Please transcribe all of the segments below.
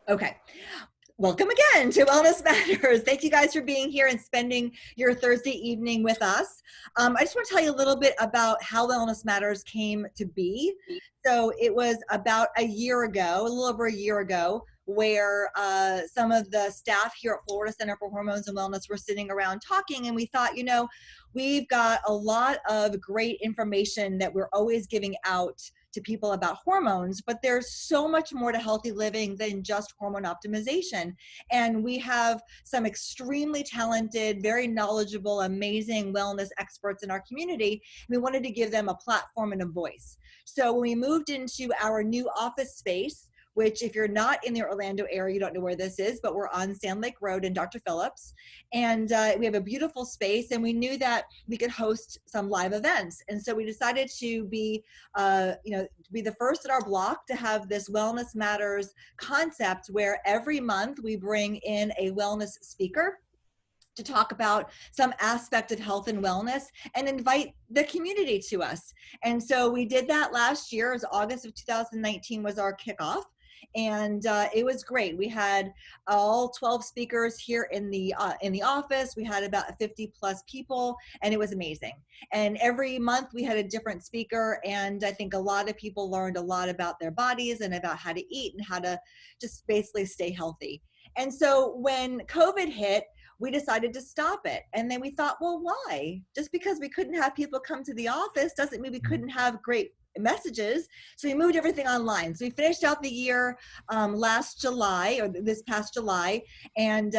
Okay. Welcome again to Wellness Matters. Thank you guys for being here and spending your Thursday evening with us. I just want to tell you a little bit about how Wellness Matters came to be. So it was about a year ago, a little over a year ago, where some of the staff here at Florida Center for Hormones and Wellness were sitting around talking, and we thought, we've got a lot of great information that we're always giving out to people about hormones, but there's so much more to healthy living than just hormone optimization. And we have some extremely talented, very knowledgeable, amazing wellness experts in our community. We wanted to give them a platform and a voice. So when we moved into our new office space, which if you're not in the Orlando area, you don't know where this is, but we're on Sand Lake Road in Dr. Phillips. And we have a beautiful space, and we knew that we could host some live events. And so we decided to be, to be the first in our block to have this Wellness Matters concept where every month we bring in a wellness speaker to talk about some aspect of health and wellness and invite the community to us. And so we did that last year. It was August of 2019 was our kickoff. And it was great. We had all 12 speakers here in the office. We had about 50 plus people, and it was amazing. And every month we had a different speaker, and I think a lot of people learned a lot about their bodies and about how to eat and how to just basically stay healthy. And so when COVID hit, we decided to stop it. And then we thought, well, why? Just because we couldn't have people come to the office doesn't mean we couldn't have great messages. So we moved everything online. So we finished out the year last July, or this past July, and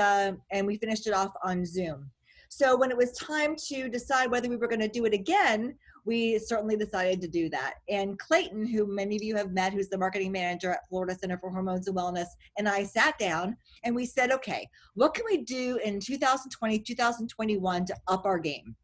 we finished it off on Zoom. So when it was time to decide whether we were going to do it again, we certainly decided to do that. And Clayton, who many of you have met, who's the marketing manager at Florida Center for Hormones and Wellness, and I sat down and we said, okay, what can we do in 2020, 2021 to up our game?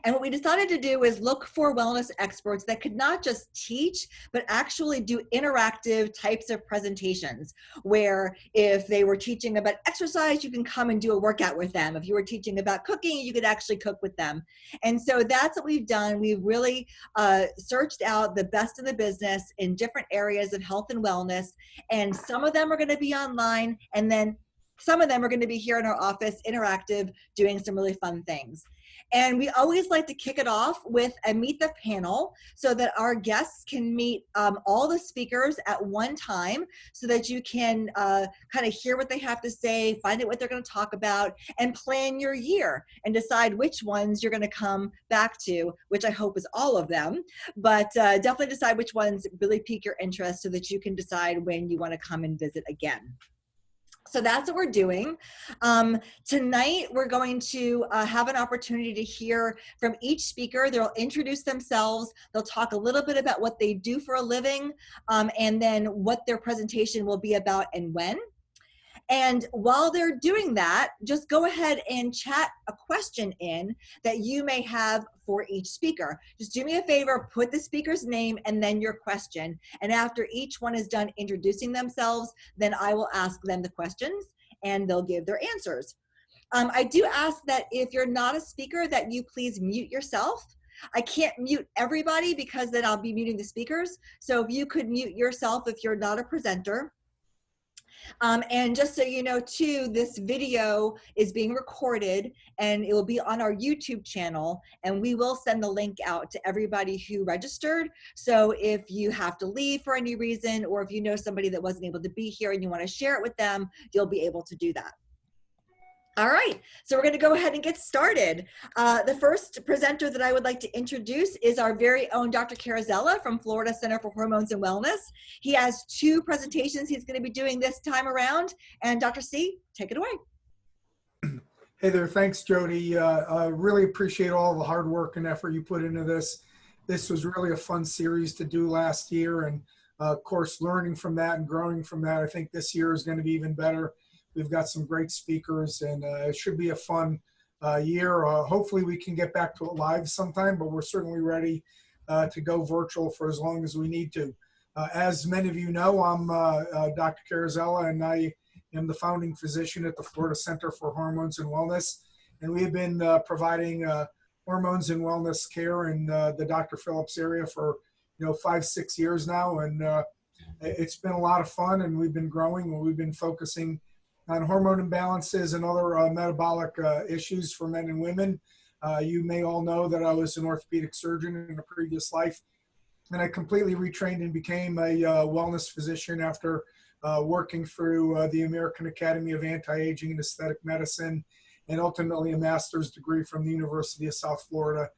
And what we decided to do is look for wellness experts that could not just teach, but actually do interactive types of presentations, where if they were teaching about exercise, you can come and do a workout with them. If you were teaching about cooking, you could actually cook with them. And so that's what we've done. We've really searched out the best in the business in different areas of health and wellness. And some of them are going to be online, and then some of them are going to be here in our office, interactive, doing some really fun things. And we always like to kick it off with a meet the panel so that our guests can meet all the speakers at one time, so that you can kind of hear what they have to say, find out what they're going to talk about, and plan your year and decide which ones you're going to come back to, which I hope is all of them. But definitely decide which ones really pique your interest so that you can decide when you want to come and visit again. So that's what we're doing. Tonight, we're going to have an opportunity to hear from each speaker. They'll introduce themselves. They'll talk a little bit about what they do for a living, and then what their presentation will be about and when. And while they're doing that, just go ahead and chat a question in that you may have for each speaker. Just do me a favor, put the speaker's name and then your question. And after each one is done introducing themselves, then I will ask them the questions and they'll give their answers. I do ask that if you're not a speaker, that you please mute yourself. I can't mute everybody because then I'll be muting the speakers. So if you could mute yourself if you're not a presenter. And just so you know too, this video is being recorded and it will be on our YouTube channel, and we will send the link out to everybody who registered. So if you have to leave for any reason, or if you know somebody that wasn't able to be here and you want to share it with them, you'll be able to do that. All right, so we're going to go ahead and get started. The first presenter that I would like to introduce is our very own Dr. Carozella from Florida Center for Hormones and Wellness. He has 2 presentations he's going to be doing this time around. And Dr. C, take it away. Hey there, thanks Jody. I really appreciate all the hard work and effort you put into this. This was really a fun series to do last year, and of course learning from that and growing from that. I think this year is going to be even better. We've got some great speakers, and it should be a fun year. Hopefully we can get back to it live sometime, but we're certainly ready to go virtual for as long as we need to. As many of you know, I'm Dr. Carozella, and I am the founding physician at the Florida Center for Hormones and Wellness. And we have been providing hormones and wellness care in the Dr. Phillips area for 5-6 years now. And It's been a lot of fun, and we've been growing. We've been focusing on hormone imbalances and other metabolic issues for men and women. You may all know that I was an orthopedic surgeon in a previous life, and I completely retrained and became a wellness physician after working through the American Academy of Anti-Aging and Aesthetic Medicine, and ultimately a master's degree from the University of South Florida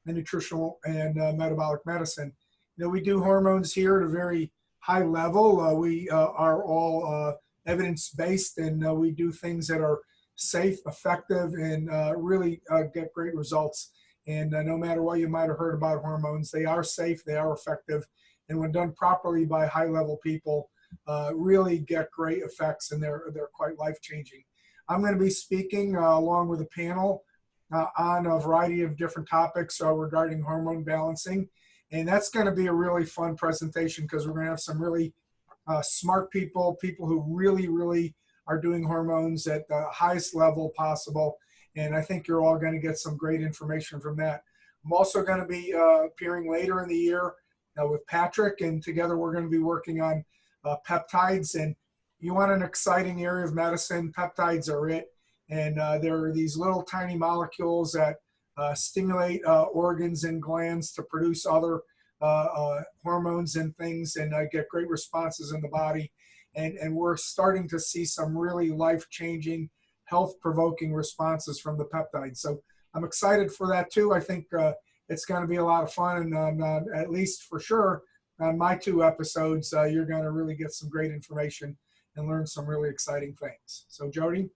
in nutritional and metabolic medicine. You know, we do hormones here at a very high level. We are all evidence-based, and we do things that are safe, effective, and really get great results. And no matter what you might have heard about hormones, they are safe, they are effective, and when done properly by high-level people, really get great effects, and they're quite life-changing. I'm going to be speaking along with a panel on a variety of different topics regarding hormone balancing, and that's going to be a really fun presentation because we're going to have some really smart people who really are doing hormones at the highest level possible. And I think you're all going to get some great information from that. I'm also going to be appearing later in the year with Patrick, and together we're going to be working on peptides. And you want an exciting area of medicine, peptides are it. And there are these little tiny molecules that stimulate organs and glands to produce other hormones and things, and get great responses in the body. And we're starting to see some really life-changing, health-provoking responses from the peptides. So I'm excited for that too. I think it's going to be a lot of fun, and at least for sure on my 2 episodes, you're going to really get some great information and learn some really exciting things. So Jody?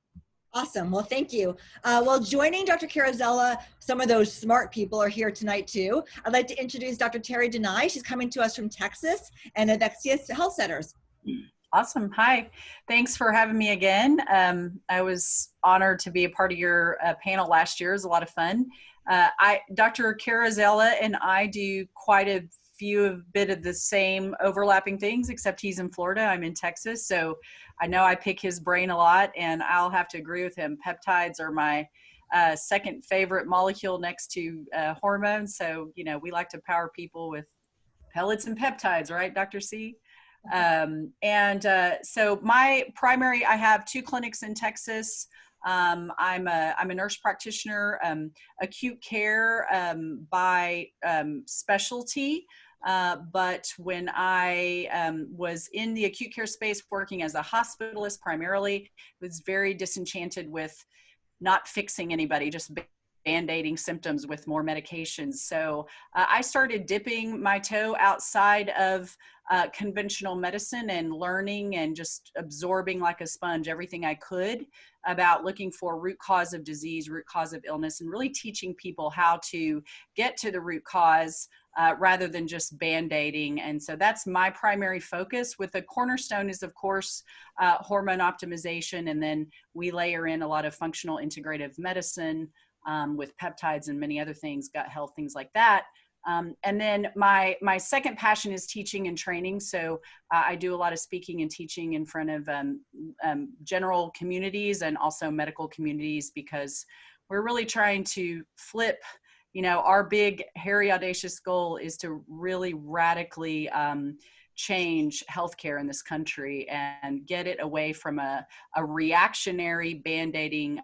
Awesome. Well, thank you. Well, joining Dr. Carazella, some of those smart people are here tonight too. I'd like to introduce Dr. Terry Denai. She's coming to us from Texas and Avexia Health Centers. Awesome. Hi. Thanks for having me again. I was honored to be a part of your panel last year. It was a lot of fun. Dr. Carazella and I do quite a bit of the same overlapping things, except he's in Florida, I'm in Texas. So I know I pick his brain a lot, and I'll have to agree with him. Peptides are my second favorite molecule next to hormones. So, you know, we like to power people with pellets and peptides, right, Dr. C? So my primary, I have 2 clinics in Texas. I'm a nurse practitioner, acute care by specialty. But when I was in the acute care space working as a hospitalist primarily, was very disenchanted with not fixing anybody, just band-aiding symptoms with more medications. So I started dipping my toe outside of conventional medicine and learning and just absorbing like a sponge everything I could about looking for root cause of disease, root cause of illness, and really teaching people how to get to the root cause rather than just band-aiding. And so that's my primary focus, with the cornerstone is, of course, hormone optimization, and then we layer in a lot of functional integrative medicine with peptides and many other things, gut health, things like that. And then my second passion is teaching and training. So I do a lot of speaking and teaching in front of general communities and also medical communities, because we're really trying to flip, you know, our big, hairy, audacious goal is to really radically change healthcare in this country and get it away from a reactionary band-aiding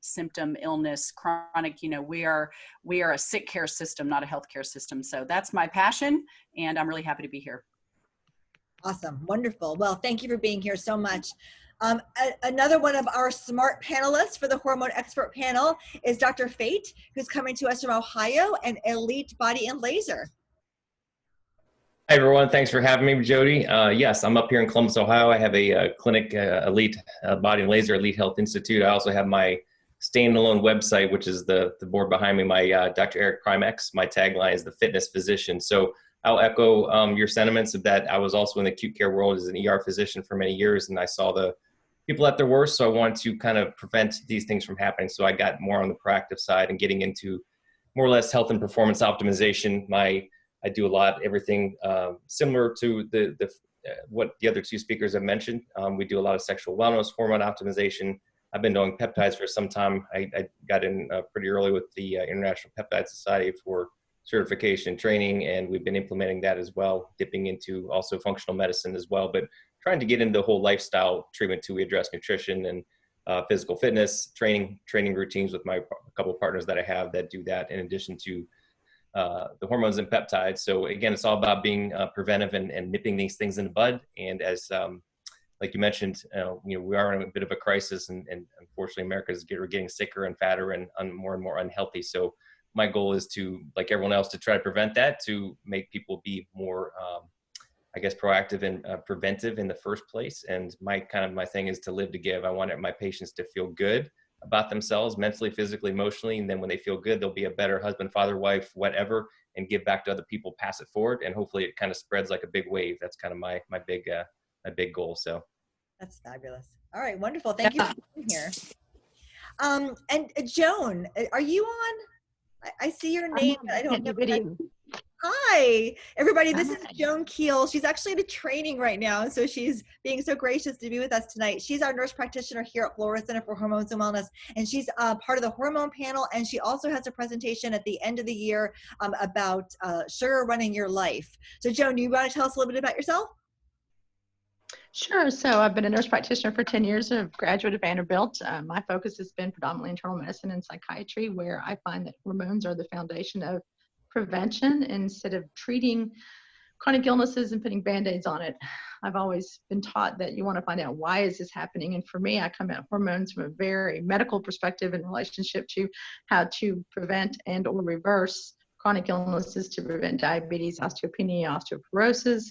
symptom, illness, chronic. You know, we are a sick care system, not a healthcare system. So that's my passion, and I'm really happy to be here. Awesome. Wonderful. Well, thank you for being here so much. Another one of our smart panelists for the Hormone Expert panel is Dr. Fate, who's coming to us from Ohio, and Elite Body and Laser. Hi, everyone. Thanks for having me, Jody. Yes, I'm up here in Columbus, Ohio. I have a clinic, Elite Body and Laser, Elite Health Institute. I also have my standalone website, which is the board behind me, my Dr. Eric Primex. My tagline is the fitness physician. So I'll echo your sentiments of that. I was also in the acute care world as an ER physician for many years, and I saw the people at their worst. So I wanted to kind of prevent these things from happening. So I got more on the proactive side and getting into more or less health and performance optimization. I do a lot, everything similar to what the other 2 speakers have mentioned. We do a lot of sexual wellness, hormone optimization. I've been doing peptides for some time. I got in pretty early with the International Peptide Society for certification training, and we've been implementing that as well, dipping into also functional medicine as well, but trying to get into the whole lifestyle treatment too. We address nutrition and physical fitness, training routines with a couple of partners that I have that do that in addition to the hormones and peptides. So again, it's all about being preventive and nipping these things in the bud. And as like you mentioned, we are in a bit of a crisis, and unfortunately, America is getting sicker and fatter and more unhealthy. So my goal is to, like everyone else, to try to prevent that, to make people be more, I guess, proactive and preventive in the first place. And my thing is to live to give. I want my patients to feel good about themselves, mentally, physically, emotionally. And then when they feel good, they'll be a better husband, father, wife, whatever, and give back to other people, pass it forward. And hopefully it kind of spreads like a big wave. That's kind of my big goal. So. That's fabulous. All right. Wonderful. Thank you for being here. And Joan, are you on? I see your name, but I don't know. Video. Hi, everybody. This is Joan Keel. She's actually at a training right now, so she's being so gracious to be with us tonight. She's our nurse practitioner here at Florida Center for Hormones and Wellness, and she's part of the hormone panel, and she also has a presentation at the end of the year about sugar running your life. So, Joan, do you want to tell us a little bit about yourself? Sure. So I've been a nurse practitioner for 10 years. I've graduated Vanderbilt. My focus has been predominantly internal medicine and psychiatry, where I find that hormones are the foundation of prevention instead of treating chronic illnesses and putting Band-Aids on it. I've always been taught that you want to find out why is this happening. And for me, I come at hormones from a very medical perspective in relationship to how to prevent and or reverse chronic illnesses, to prevent diabetes, osteopenia, osteoporosis,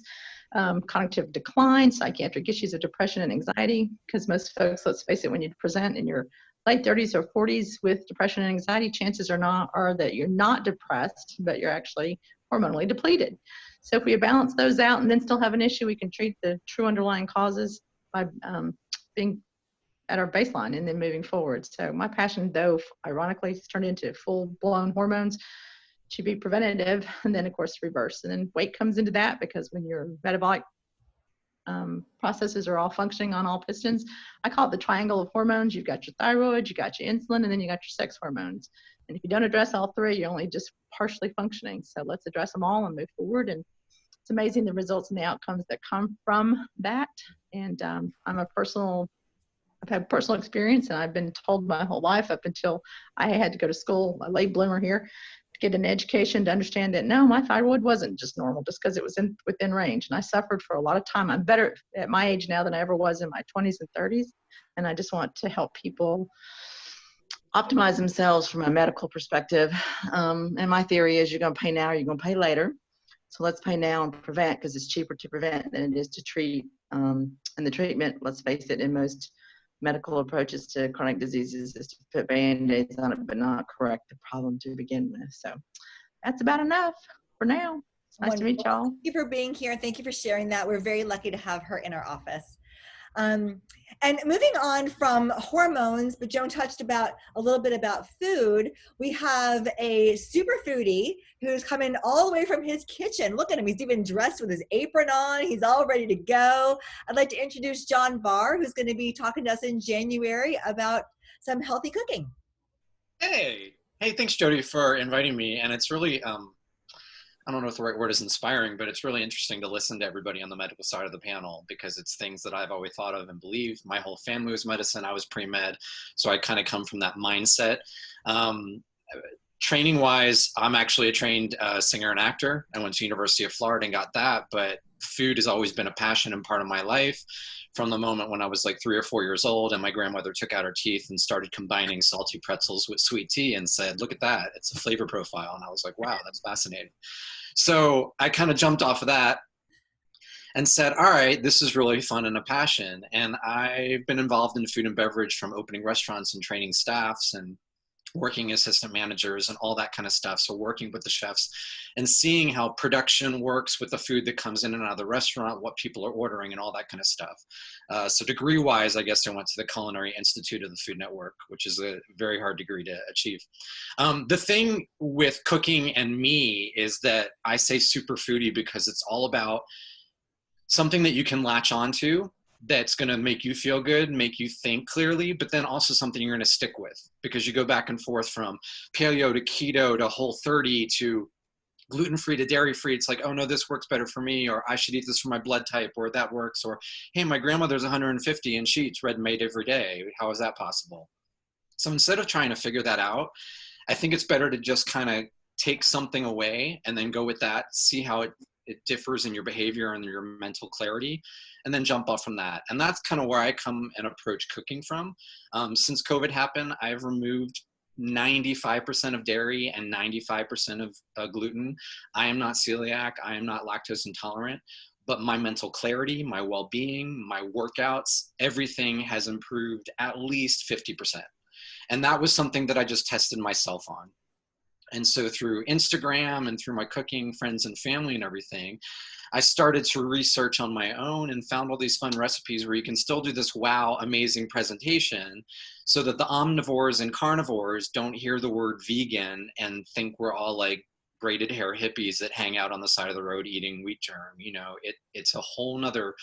cognitive decline, psychiatric issues of depression and anxiety, because most folks, let's face it, when you present in your late 30s or 40s with depression and anxiety, chances are that you're not depressed, but you're actually hormonally depleted. So if we balance those out and then still have an issue, we can treat the true underlying causes by being at our baseline and then moving forward. So my passion, though, ironically, has turned into full-blown hormones to be preventative, and then of course reverse. And then weight comes into that, because when your metabolic processes are all functioning on all pistons, I call it the triangle of hormones. You've got your thyroid, you got your insulin, and then you got your sex hormones. And if you don't address all three, you're only just partially functioning. So let's address them all and move forward. And it's amazing the results and the outcomes that come from that. And I've had personal experience, and I've been told my whole life up until I had to go to school, a late bloomer here, get an education to understand that no, my thyroid wasn't just normal just because it was within range. And I suffered for a lot of time. I'm better at my age now than I ever was in my 20s and 30s. And I just want to help people optimize themselves from a medical perspective. And my theory is you're going to pay now or you're going to pay later. So let's pay now and prevent, because it's cheaper to prevent than it is to treat. And the treatment, let's face it, in most medical approaches to chronic diseases is to put Band-Aids on it, but not correct the problem to begin with. So that's about enough for now. It's nice to meet y'all. Thank you for being here, and thank you for sharing that. We're very lucky to have her in our office. And moving on from hormones, but Joan touched a little bit about food. We have a super foodie who's coming all the way from his kitchen. Look at him. He's even dressed with his apron on. He's all ready to go. I'd like to introduce John Barr, who's going to be talking to us in January about some healthy cooking. Hey, thanks, Jody, for inviting me. And it's really, I don't know if the right word is inspiring, but it's really interesting to listen to everybody on the medical side of the panel, because it's things that I've always thought of and believed. My whole family was medicine. I was pre-med, so I kind of come from that mindset. Training wise, I'm actually a trained singer and actor. I went to University of Florida and got that, but food has always been a passion and part of my life from the moment when I was like 3 or 4 years old, and my grandmother took out her teeth and started combining salty pretzels with sweet tea and said, look at that, it's a flavor profile. And I was like, wow, that's fascinating. So I kind of jumped off of that and said, all right, this is really fun and a passion. And I've been involved in food and beverage, from opening restaurants and training staffs and working assistant managers and all that kind of stuff. So working with the chefs and seeing how production works with the food that comes in and out of the restaurant, what people are ordering and all that kind of stuff. So degree wise, I guess I went to the Culinary Institute of the Food Network, which is a very hard degree to achieve. The thing with cooking and me is that I say super foodie because it's all about something that you can latch onto, that's going to make you feel good, make you think clearly, but then also something you're going to stick with, because you go back and forth from paleo to keto to Whole30 to gluten-free to dairy-free, it's like, oh no, this works better for me, or I should eat this for my blood type, or that works, or hey, my grandmother's 150 and she eats red meat every day. How is that possible? So instead of trying to figure that out, I think it's better to just kind of take something away and then go with that, see how it differs in your behavior and your mental clarity, and then jump off from that. And that's kind of where I come and approach cooking from. Since COVID happened, I've removed 95% of dairy and 95% of gluten. I am not celiac. I am not lactose intolerant, but my mental clarity, my well-being, my workouts, everything has improved at least 50%. And that was something that I just tested myself on. And so through Instagram and through my cooking friends and family and everything, I started to research on my own and found all these fun recipes where you can still do this wow, amazing presentation, so that the omnivores and carnivores don't hear the word vegan and think we're all like braided hair hippies that hang out on the side of the road eating wheat germ. You know, it's a whole nother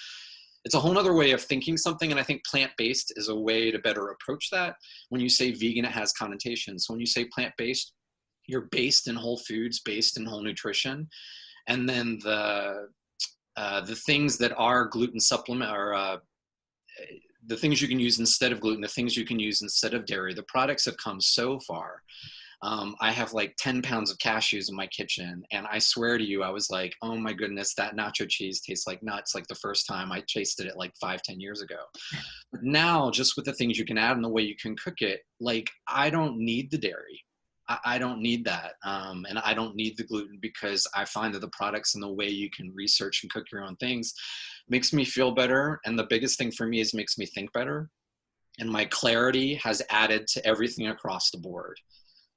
way of thinking something. And I think plant-based is a way to better approach that. When you say vegan, it has connotations. So when you say plant-based, you're based in whole foods, based in whole nutrition. And then the things that are gluten supplement, or the things you can use instead of gluten, the things you can use instead of dairy, the products have come so far. I have like 10 pounds of cashews in my kitchen, and I swear to you, I was like, oh my goodness, that nacho cheese tastes like nuts, like the first time I tasted it like 5-10 years ago. But now, just with the things you can add and the way you can cook it, like I don't need the dairy. I don't need that. And I don't need the gluten, because I find that the products and the way you can research and cook your own things makes me feel better. And the biggest thing for me is makes me think better. And my clarity has added to everything across the board,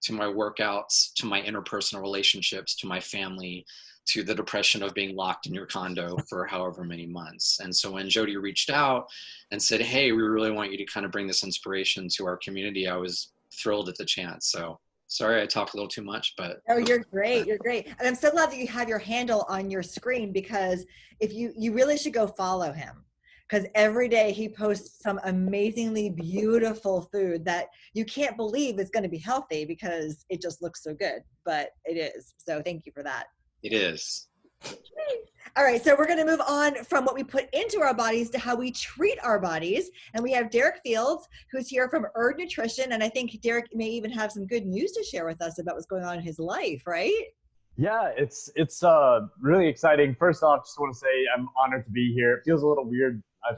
to my workouts, to my interpersonal relationships, to my family, to the depression of being locked in your condo for however many months. And so when Jody reached out and said, hey, we really want you to kind of bring this inspiration to our community, I was thrilled at the chance. So sorry, I talked a little too much, but. Oh, you're great. You're great. And I'm so glad that you have your handle on your screen, because if you really should go follow him, because every day he posts some amazingly beautiful food that you can't believe is going to be healthy because it just looks so good, but it is. So thank you for that. It is. All right, so we're going to move on from what we put into our bodies to how we treat our bodies. And we have Derek Fields, who's here from Erd Nutrition. And I think Derek may even have some good news to share with us about what's going on in his life, right? Yeah, it's really exciting. First off, just want to say I'm honored to be here. It feels a little weird. I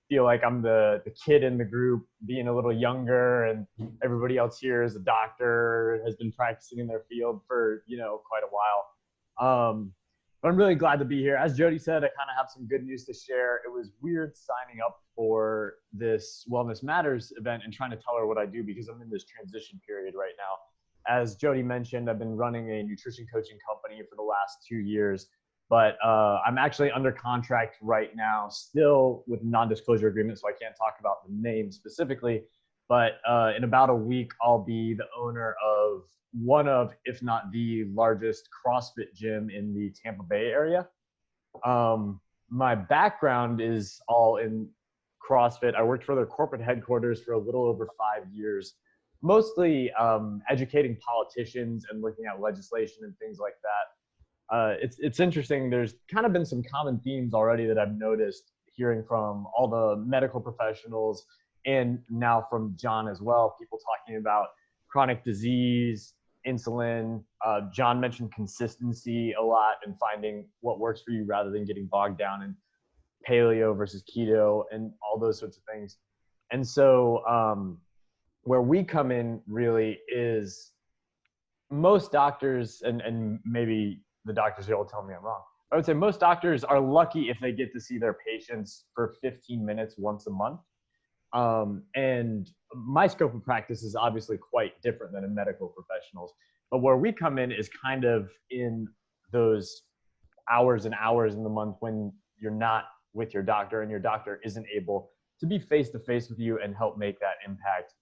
feel like I'm the kid in the group, being a little younger, and everybody else here is a doctor, has been practicing in their field for quite a while. But I'm really glad to be here. As Jody said, I kind of have some good news to share. It was weird signing up for this Wellness Matters event and trying to tell her what I do, because I'm in this transition period right now. As Jody mentioned, I've been running a nutrition coaching company for the last 2 years, but I'm actually under contract right now, still with non-disclosure agreement, so I can't talk about the name specifically. But in about a week, I'll be the owner of one of, if not the largest CrossFit gym in the Tampa Bay area. My background is all in CrossFit. I worked for their corporate headquarters for a little over 5 years, mostly educating politicians and looking at legislation and things like that. It's interesting. There's kind of been some common themes already that I've noticed hearing from all the medical professionals, and now from John as well, people talking about chronic disease, insulin. John mentioned consistency a lot and finding what works for you rather than getting bogged down in paleo versus keto and all those sorts of things. And so where we come in really is most doctors, and maybe the doctors here will tell me I'm wrong, I would say most doctors are lucky if they get to see their patients for 15 minutes once a month. And my scope of practice is obviously quite different than a medical professional's, but where we come in is kind of in those hours and hours in the month when you're not with your doctor and your doctor isn't able to be face-to-face with you and help make that impact.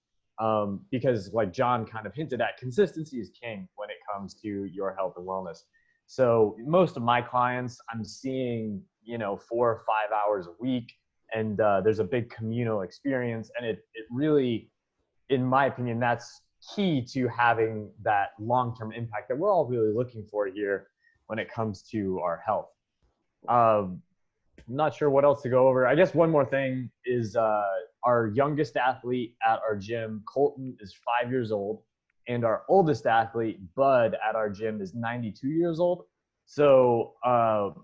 Because like John kind of hinted at, consistency is king when it comes to your health and wellness. So most of my clients, I'm seeing, 4 or 5 hours a week. And there's a big communal experience. And it really, in my opinion, that's key to having that long-term impact that we're all really looking for here when it comes to our health. I'm not sure what else to go over. I guess one more thing is our youngest athlete at our gym, Colton, is 5 years old, and our oldest athlete, Bud, at our gym is 92 years old. So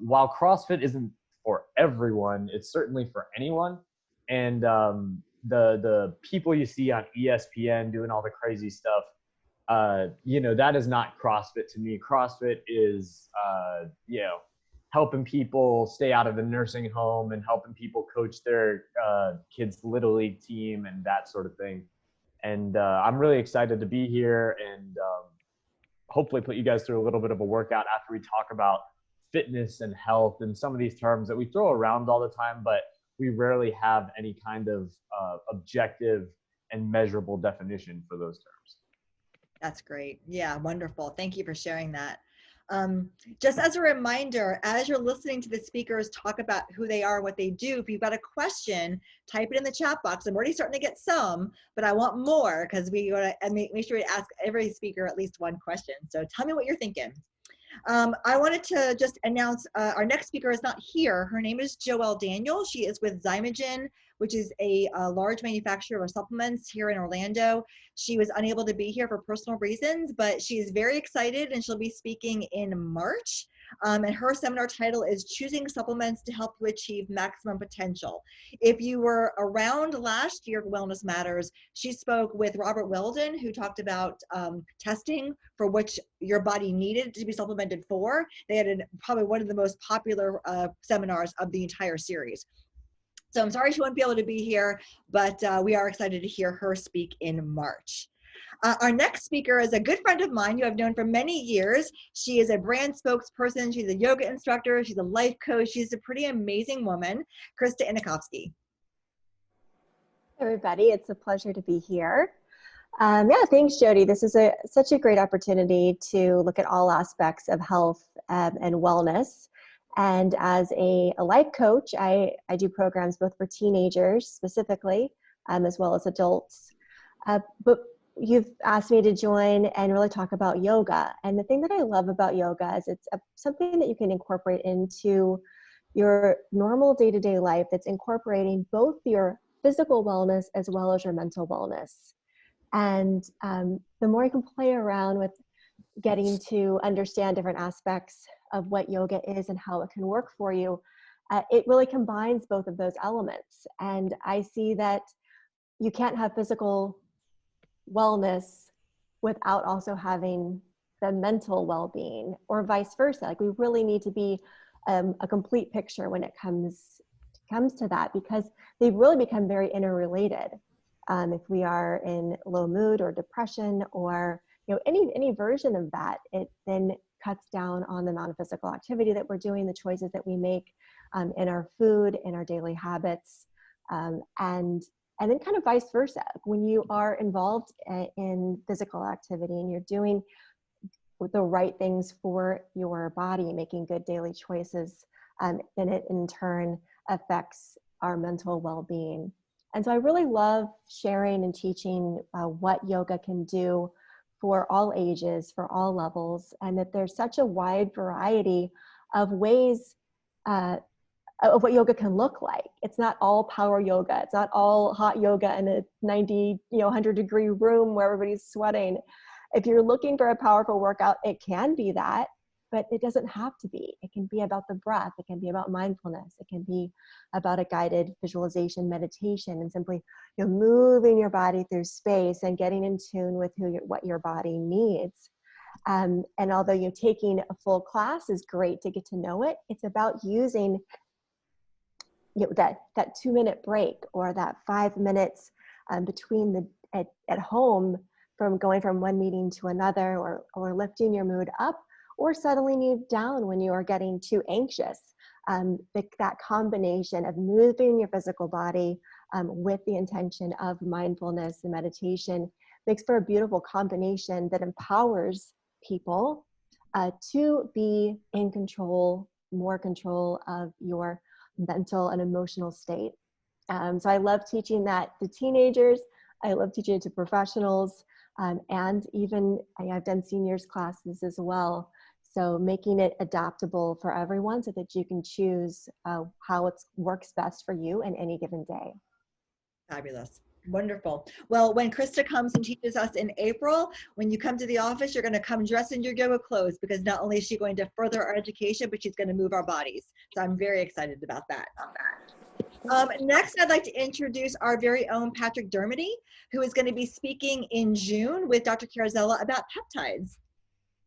while CrossFit isn't for everyone, it's certainly for anyone. And the people you see on ESPN doing all the crazy stuff, that is not CrossFit to me. CrossFit is, helping people stay out of the nursing home and helping people coach their kids' Little League team and that sort of thing. And I'm really excited to be here and hopefully put you guys through a little bit of a workout after we talk about fitness and health and some of these terms that we throw around all the time, but we rarely have any kind of objective and measurable definition for those terms. That's great. Yeah, wonderful. Thank you for sharing that. Just as a reminder, as you're listening to the speakers talk about who they are, what they do, if you've got a question, type it in the chat box. I'm already starting to get some, but I want more because we go to make sure we ask every speaker at least one question. So tell me what you're thinking. I wanted to just announce our next speaker is not here. Her name is Joelle Daniel. She is with Zymogen, which is a large manufacturer of supplements here in Orlando. She was unable to be here for personal reasons, but she is very excited and she'll be speaking in March. And her seminar title is Choosing Supplements to Help You Achieve Maximum Potential. If you were around last year at Wellness Matters, she spoke with Robert Weldon, who talked about testing for which your body needed to be supplemented for. They had probably one of the most popular seminars of the entire series. So I'm sorry she won't be able to be here, but we are excited to hear her speak in March. Our next speaker is a good friend of mine you have known for many years. She is a brand spokesperson. She's a yoga instructor. She's a life coach. She's a pretty amazing woman, Krista Inikovsky. Everybody, it's a pleasure to be here. Thanks, Jody. This is such a great opportunity to look at all aspects of health and wellness. And as a life coach, I do programs both for teenagers specifically, as well as adults. But you've asked me to join and really talk about yoga. And the thing that I love about yoga is it's something that you can incorporate into your normal day-to-day life that's incorporating both your physical wellness as well as your mental wellness. And the more you can play around with getting to understand different aspects of what yoga is and how it can work for you, it really combines both of those elements. And I see that you can't have physical wellness without also having the mental well-being, or vice versa. Like, we really need to be a complete picture when it comes to that, because they really become very interrelated. If we are in low mood or depression or any version of that, it then cuts down on the amount of physical activity that we're doing, the choices that we make in our food, in our daily habits, and then kind of vice versa. When you are involved in physical activity and you're doing the right things for your body, making good daily choices, then it in turn affects our mental well-being. And so I really love sharing and teaching what yoga can do for all ages, for all levels, and that there's such a wide variety of ways of what yoga can look like. It's not all power yoga. It's not all hot yoga in a 90, 100-degree room where everybody's sweating. If you're looking for a powerful workout, it can be that, but it doesn't have to be. It can be about the breath. It can be about mindfulness. It can be about a guided visualization meditation and simply moving your body through space and getting in tune with what your body needs. And although taking a full class is great to get to know it, it's about using that 2-minute break or that 5 minutes between at home from going from one meeting to another, or lifting your mood up or settling you down when you are getting too anxious. That combination of moving your physical body with the intention of mindfulness and meditation makes for a beautiful combination that empowers people to be in control, more control of your mental and emotional state. So I love teaching that to teenagers. I love teaching it to professionals. And even I've done seniors classes as well. So making it adaptable for everyone so that you can choose how it works best for you in any given day. Fabulous. Wonderful. Well, when Krista comes and teaches us in April, when you come to the office, you're going to come dressed in your yoga clothes, because not only is she going to further our education, but she's going to move our bodies. So I'm very excited about that. Next, I'd like to introduce our very own Patrick Dermody, who is going to be speaking in June with Dr. Carazella about peptides.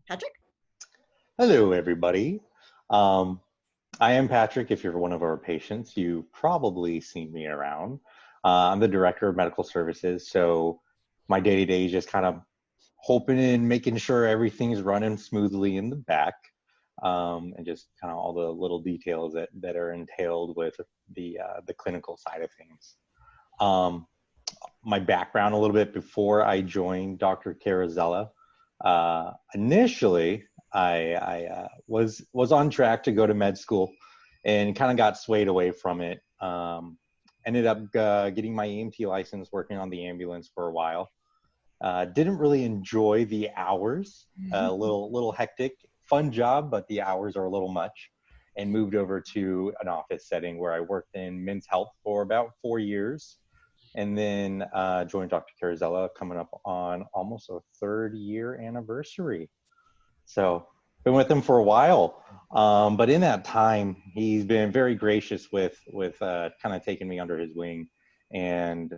Patrick? Hello, everybody. I am Patrick. If you're one of our patients, you've probably seen me around. I'm the Director of Medical Services, so my day-to-day is just kind of hoping and making sure everything's running smoothly in the back, and just kind of all the little details that are entailed with the clinical side of things. My background a little bit before I joined Dr. Carazella. Initially, I was on track to go to med school and kind of got swayed away from it. Ended up getting my EMT license, working on the ambulance for a while. Didn't really enjoy the hours, a little hectic, fun job, but the hours are a little much, and moved over to an office setting where I worked in men's health for about 4 years. And then joined Dr. Carazella, coming up on almost a 3rd-year anniversary. So been with him for a while, but in that time, he's been very gracious with kind of taking me under his wing. And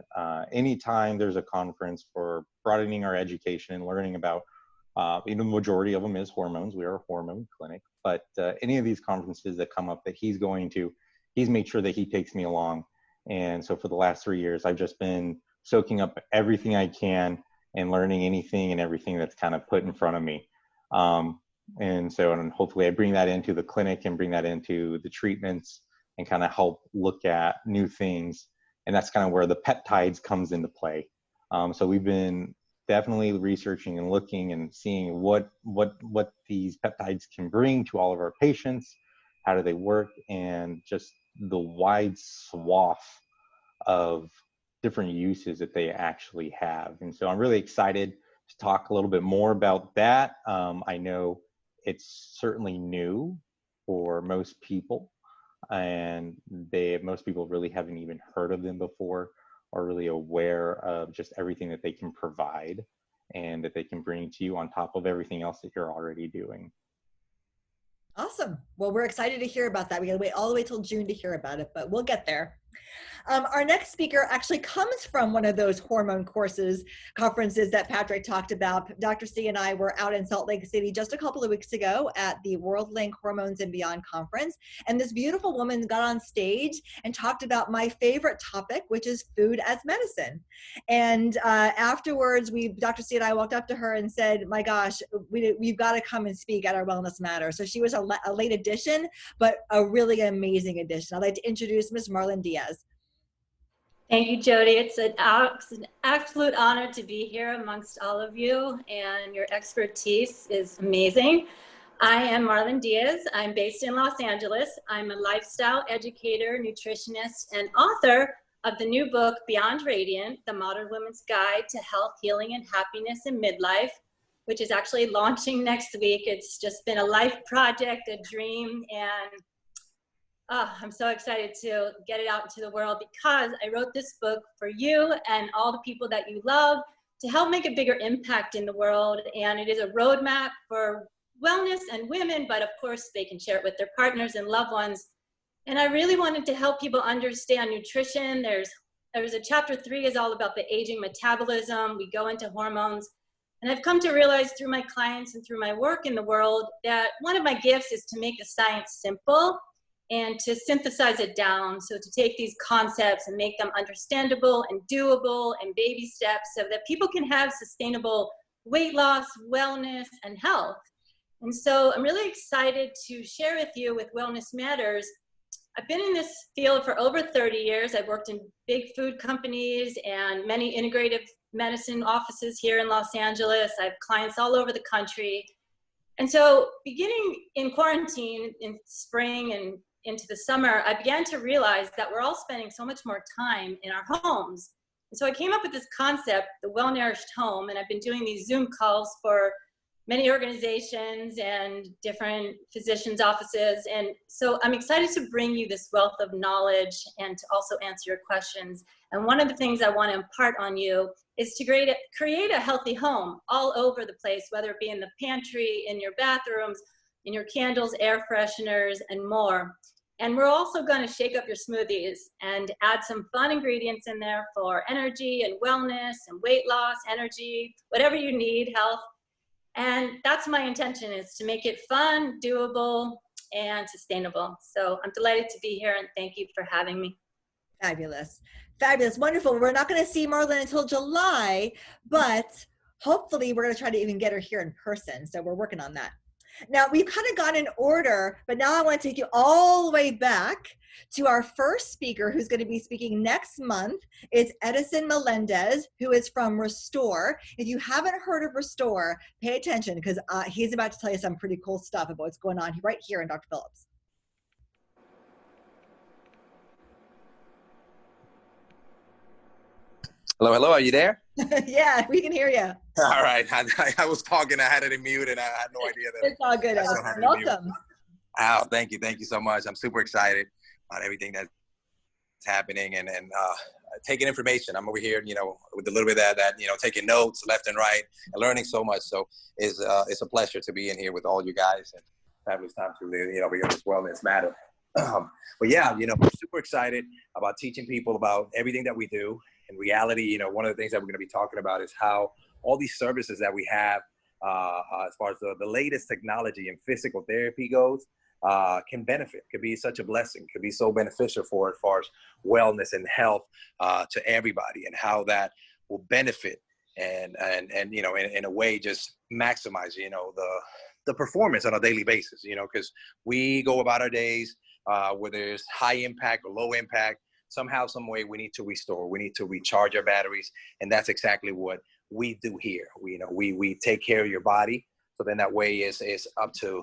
anytime there's a conference for broadening our education and learning about, the majority of them is hormones. We are a hormone clinic, but any of these conferences that come up that he's going to, he's made sure that he takes me along. And so for the last 3 years, I've just been soaking up everything I can and learning anything and everything that's kind of put in front of me. And hopefully I bring that into the clinic and bring that into the treatments and kind of help look at new things. And that's kind of where the peptides comes into play. So we've been definitely researching and looking and seeing what these peptides can bring to all of our patients, how do they work, and just the wide swath of different uses that they actually have. And so I'm really excited to talk a little bit more about that. I know it's certainly new for most people, and most people really haven't even heard of them before, or really aware of just everything that they can provide and that they can bring to you on top of everything else that you're already doing. Awesome. Well, we're excited to hear about that. We got to wait all the way till June to hear about it, but we'll get there. Our next speaker actually comes from one of those hormone conferences that Patrick talked about. Dr. C and I were out in Salt Lake City just a couple of weeks ago at the World Link Hormones and Beyond conference. And this beautiful woman got on stage and talked about my favorite topic, which is food as medicine. And afterwards, Dr. C and I walked up to her and said, my gosh, we've got to come and speak at our Wellness Matter. So she was a late addition, but a really amazing addition. I'd like to introduce Ms. Marlon Diaz. Thank you, Jody. It's an absolute honor to be here amongst all of you, and your expertise is amazing. I am Marlon Diaz. I'm based in Los Angeles. I'm a lifestyle educator, nutritionist, and author of the new book, Beyond Radiant, The Modern Woman's Guide to Health, Healing, and Happiness in Midlife, which is actually launching next week. It's just been a life project, a dream, and I'm so excited to get it out into the world, because I wrote this book for you and all the people that you love to help make a bigger impact in the world. And it is a roadmap for wellness and women, but of course they can share it with their partners and loved ones. And I really wanted to help people understand nutrition. There's a chapter 3 is all about the aging metabolism. We go into hormones. And I've come to realize through my clients and through my work in the world that one of my gifts is to make the science simple and to synthesize it down. So to take these concepts and make them understandable and doable and baby steps so that people can have sustainable weight loss, wellness, and health. And so I'm really excited to share with you with Wellness Matters. I've been in this field for over 30 years. I've worked in big food companies and many integrative medicine offices here in Los Angeles. I have clients all over the country. And so beginning in quarantine in spring and into the summer, I began to realize that we're all spending so much more time in our homes. So I came up with this concept, the well-nourished home, and I've been doing these Zoom calls for many organizations and different physicians' offices. And so I'm excited to bring you this wealth of knowledge and to also answer your questions. And one of the things I want to impart on you is to create a healthy home all over the place, whether it be in the pantry, in your bathrooms, in your candles, air fresheners, and more. And we're also going to shake up your smoothies and add some fun ingredients in there for energy and wellness and weight loss, energy, whatever you need, health. And that's my intention, is to make it fun, doable, and sustainable. So I'm delighted to be here, and thank you for having me. Fabulous. Fabulous. Wonderful. We're not going to see Marlon until July, but hopefully we're going to try to even get her here in person. So we're working on that. Now, we've kind of gone in order, but now I want to take you all the way back to our first speaker, who's going to be speaking next month. It's Edison Melendez, who is from Restore. If you haven't heard of Restore, pay attention, because he's about to tell you some pretty cool stuff about what's going on right here in Dr. Phillips. Hello, hello, are you there? Yeah, we can hear you. All right, I was talking, I had it in mute, and I had no idea that. It's all good, Edison. Welcome. Oh, thank you so much. I'm super excited about everything that's happening and taking information. I'm over here, you know, with a little bit of that, you know, taking notes left and right and learning so much. So it's a pleasure to be in here with all you guys, and fabulous time to, you know, be on this wellness matter. But yeah, you know, we're super excited about teaching people about everything that we do. In reality, you know, one of the things that we're going to be talking about is how all these services that we have, as far as the latest technology and physical therapy goes, can benefit, could be such a blessing, could be so beneficial for as far as wellness and health to everybody, and how that will benefit and you know, in a way just maximize, you know, the performance on a daily basis, you know, because we go about our days, whether it's high impact or low impact, somehow, some way we need to restore, we need to recharge our batteries. And that's exactly what we do here. We take care of your body. So then that way is up to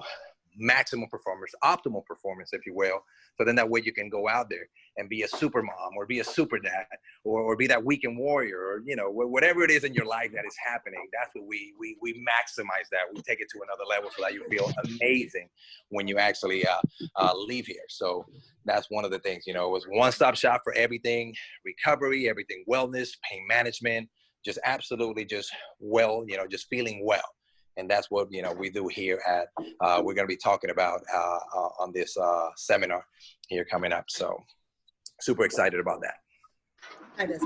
maximum performance, optimal performance, if you will. So then that way you can go out there and be a super mom, or be a super dad, or be that weekend warrior, or, you know, whatever it is in your life that is happening. That's what we maximize that. We take it to another level so that you feel amazing when you actually leave here. So that's one of the things, you know, it was one-stop shop for everything, recovery, everything, wellness, pain management, just absolutely just well, you know, just feeling well. And that's what, you know, we do here at, we're going to be talking about on this seminar here coming up. So super excited about that.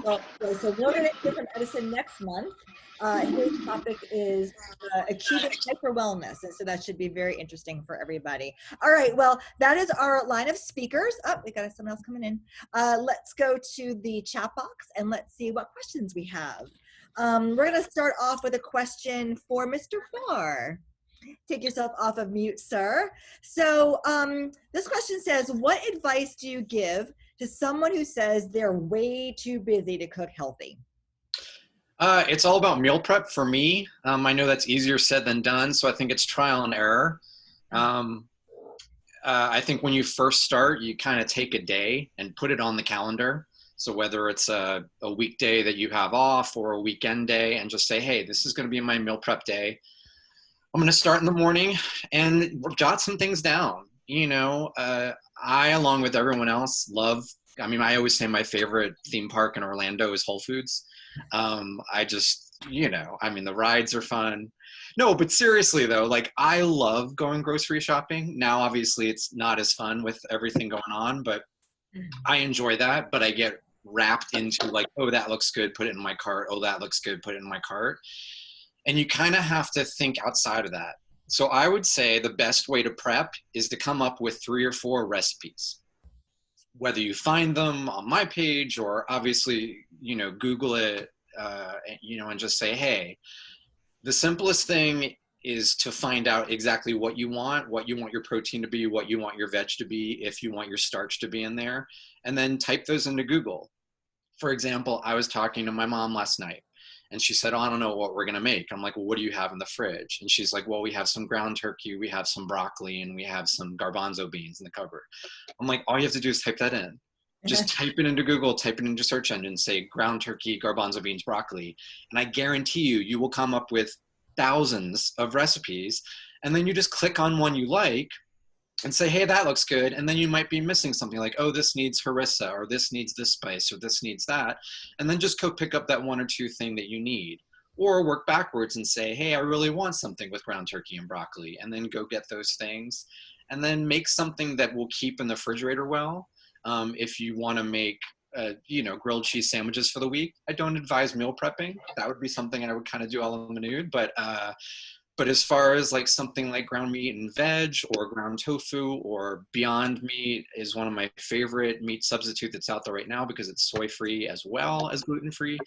Well, so we're going to hear from Edison next month. His topic is achieving hyper wellness, and so that should be very interesting for everybody. All right, well, that is our line of speakers. Oh, we got someone else coming in. Let's go to the chat box and let's see what questions we have. We're going to start off with a question for Mr. Farr. Take yourself off of mute, sir. So this question says, what advice do you give to someone who says they're way too busy to cook healthy? It's all about meal prep for me. I know that's easier said than done, so I think it's trial and error. I think when you first start, you kind of take a day and put it on the calendar. So whether it's a weekday that you have off or a weekend day, and just say, hey, this is going to be my meal prep day. I'm going to start in the morning and jot some things down. You know, I, along with everyone else, I always say my favorite theme park in Orlando is Whole Foods. The rides are fun. No, but seriously though, like, I love going grocery shopping. Now, obviously it's not as fun with everything going on, but I enjoy that. But I get wrapped into like, oh, that looks good, put it in my cart. Oh, that looks good, put it in my cart. And you kind of have to think outside of that. So I would say the best way to prep is to come up with 3 or 4 recipes. Whether you find them on my page or obviously, you know, Google it, and just say, hey, the simplest thing is to find out exactly what you want your protein to be, what you want your veg to be, if you want your starch to be in there, and then type those into Google. For example, I was talking to my mom last night, and she said, oh, I don't know what we're going to make. I'm like, well, what do you have in the fridge? And she's like, well, we have some ground turkey, we have some broccoli, and we have some garbanzo beans in the cupboard. I'm like, all you have to do is type that in. Just type it into Google, type it into search engine, say ground turkey, garbanzo beans, broccoli, and I guarantee you will come up with thousands of recipes. And then you just click on one you like and say, hey, that looks good. And then you might be missing something like, oh, this needs harissa, or this needs this spice, or this needs that. And then just go pick up that one or two thing that you need. Or work backwards and say, hey, I really want something with ground turkey and broccoli. And then go get those things. And then make something that will keep in the refrigerator well. If you want to make, grilled cheese sandwiches for the week, I don't advise meal prepping. That would be something I would kind of do all in the nude. But as far as like something like ground meat and veg, or ground tofu, or Beyond Meat is one of my favorite meat substitute that's out there right now, because it's soy-free as well as gluten-free.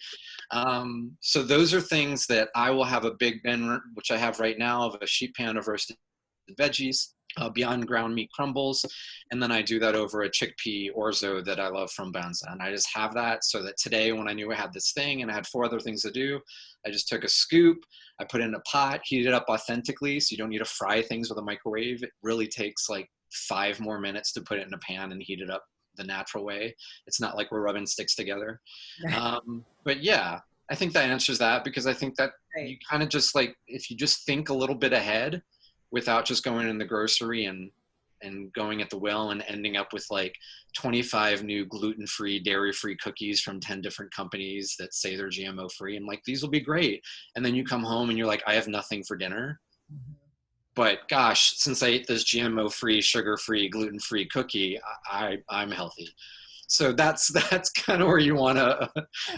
So those are things that I will have a big bin, which I have right now, of a sheet pan of roasted veggies, Beyond ground meat crumbles, and then I do that over a chickpea orzo that I love from Banza. And I just have that so that today, when I knew I had this thing and I had 4 other things to do, I just took a scoop, I put it in a pot, heat it up authentically, so you don't need to fry things with a microwave. It really takes like 5 more minutes to put it in a pan and heat it up the natural way. It's not like we're rubbing sticks together. But yeah, I think that answers that, because I think that you kind of just like, if you just think a little bit ahead, without just going in the grocery and going at the will and ending up with like 25 new gluten-free, dairy-free cookies from 10 different companies that say they're GMO-free. I'm like, these will be great. And then you come home and you're like, I have nothing for dinner. But gosh, since I ate this GMO-free, sugar-free, gluten-free cookie, I'm healthy. So that's kind of where you want to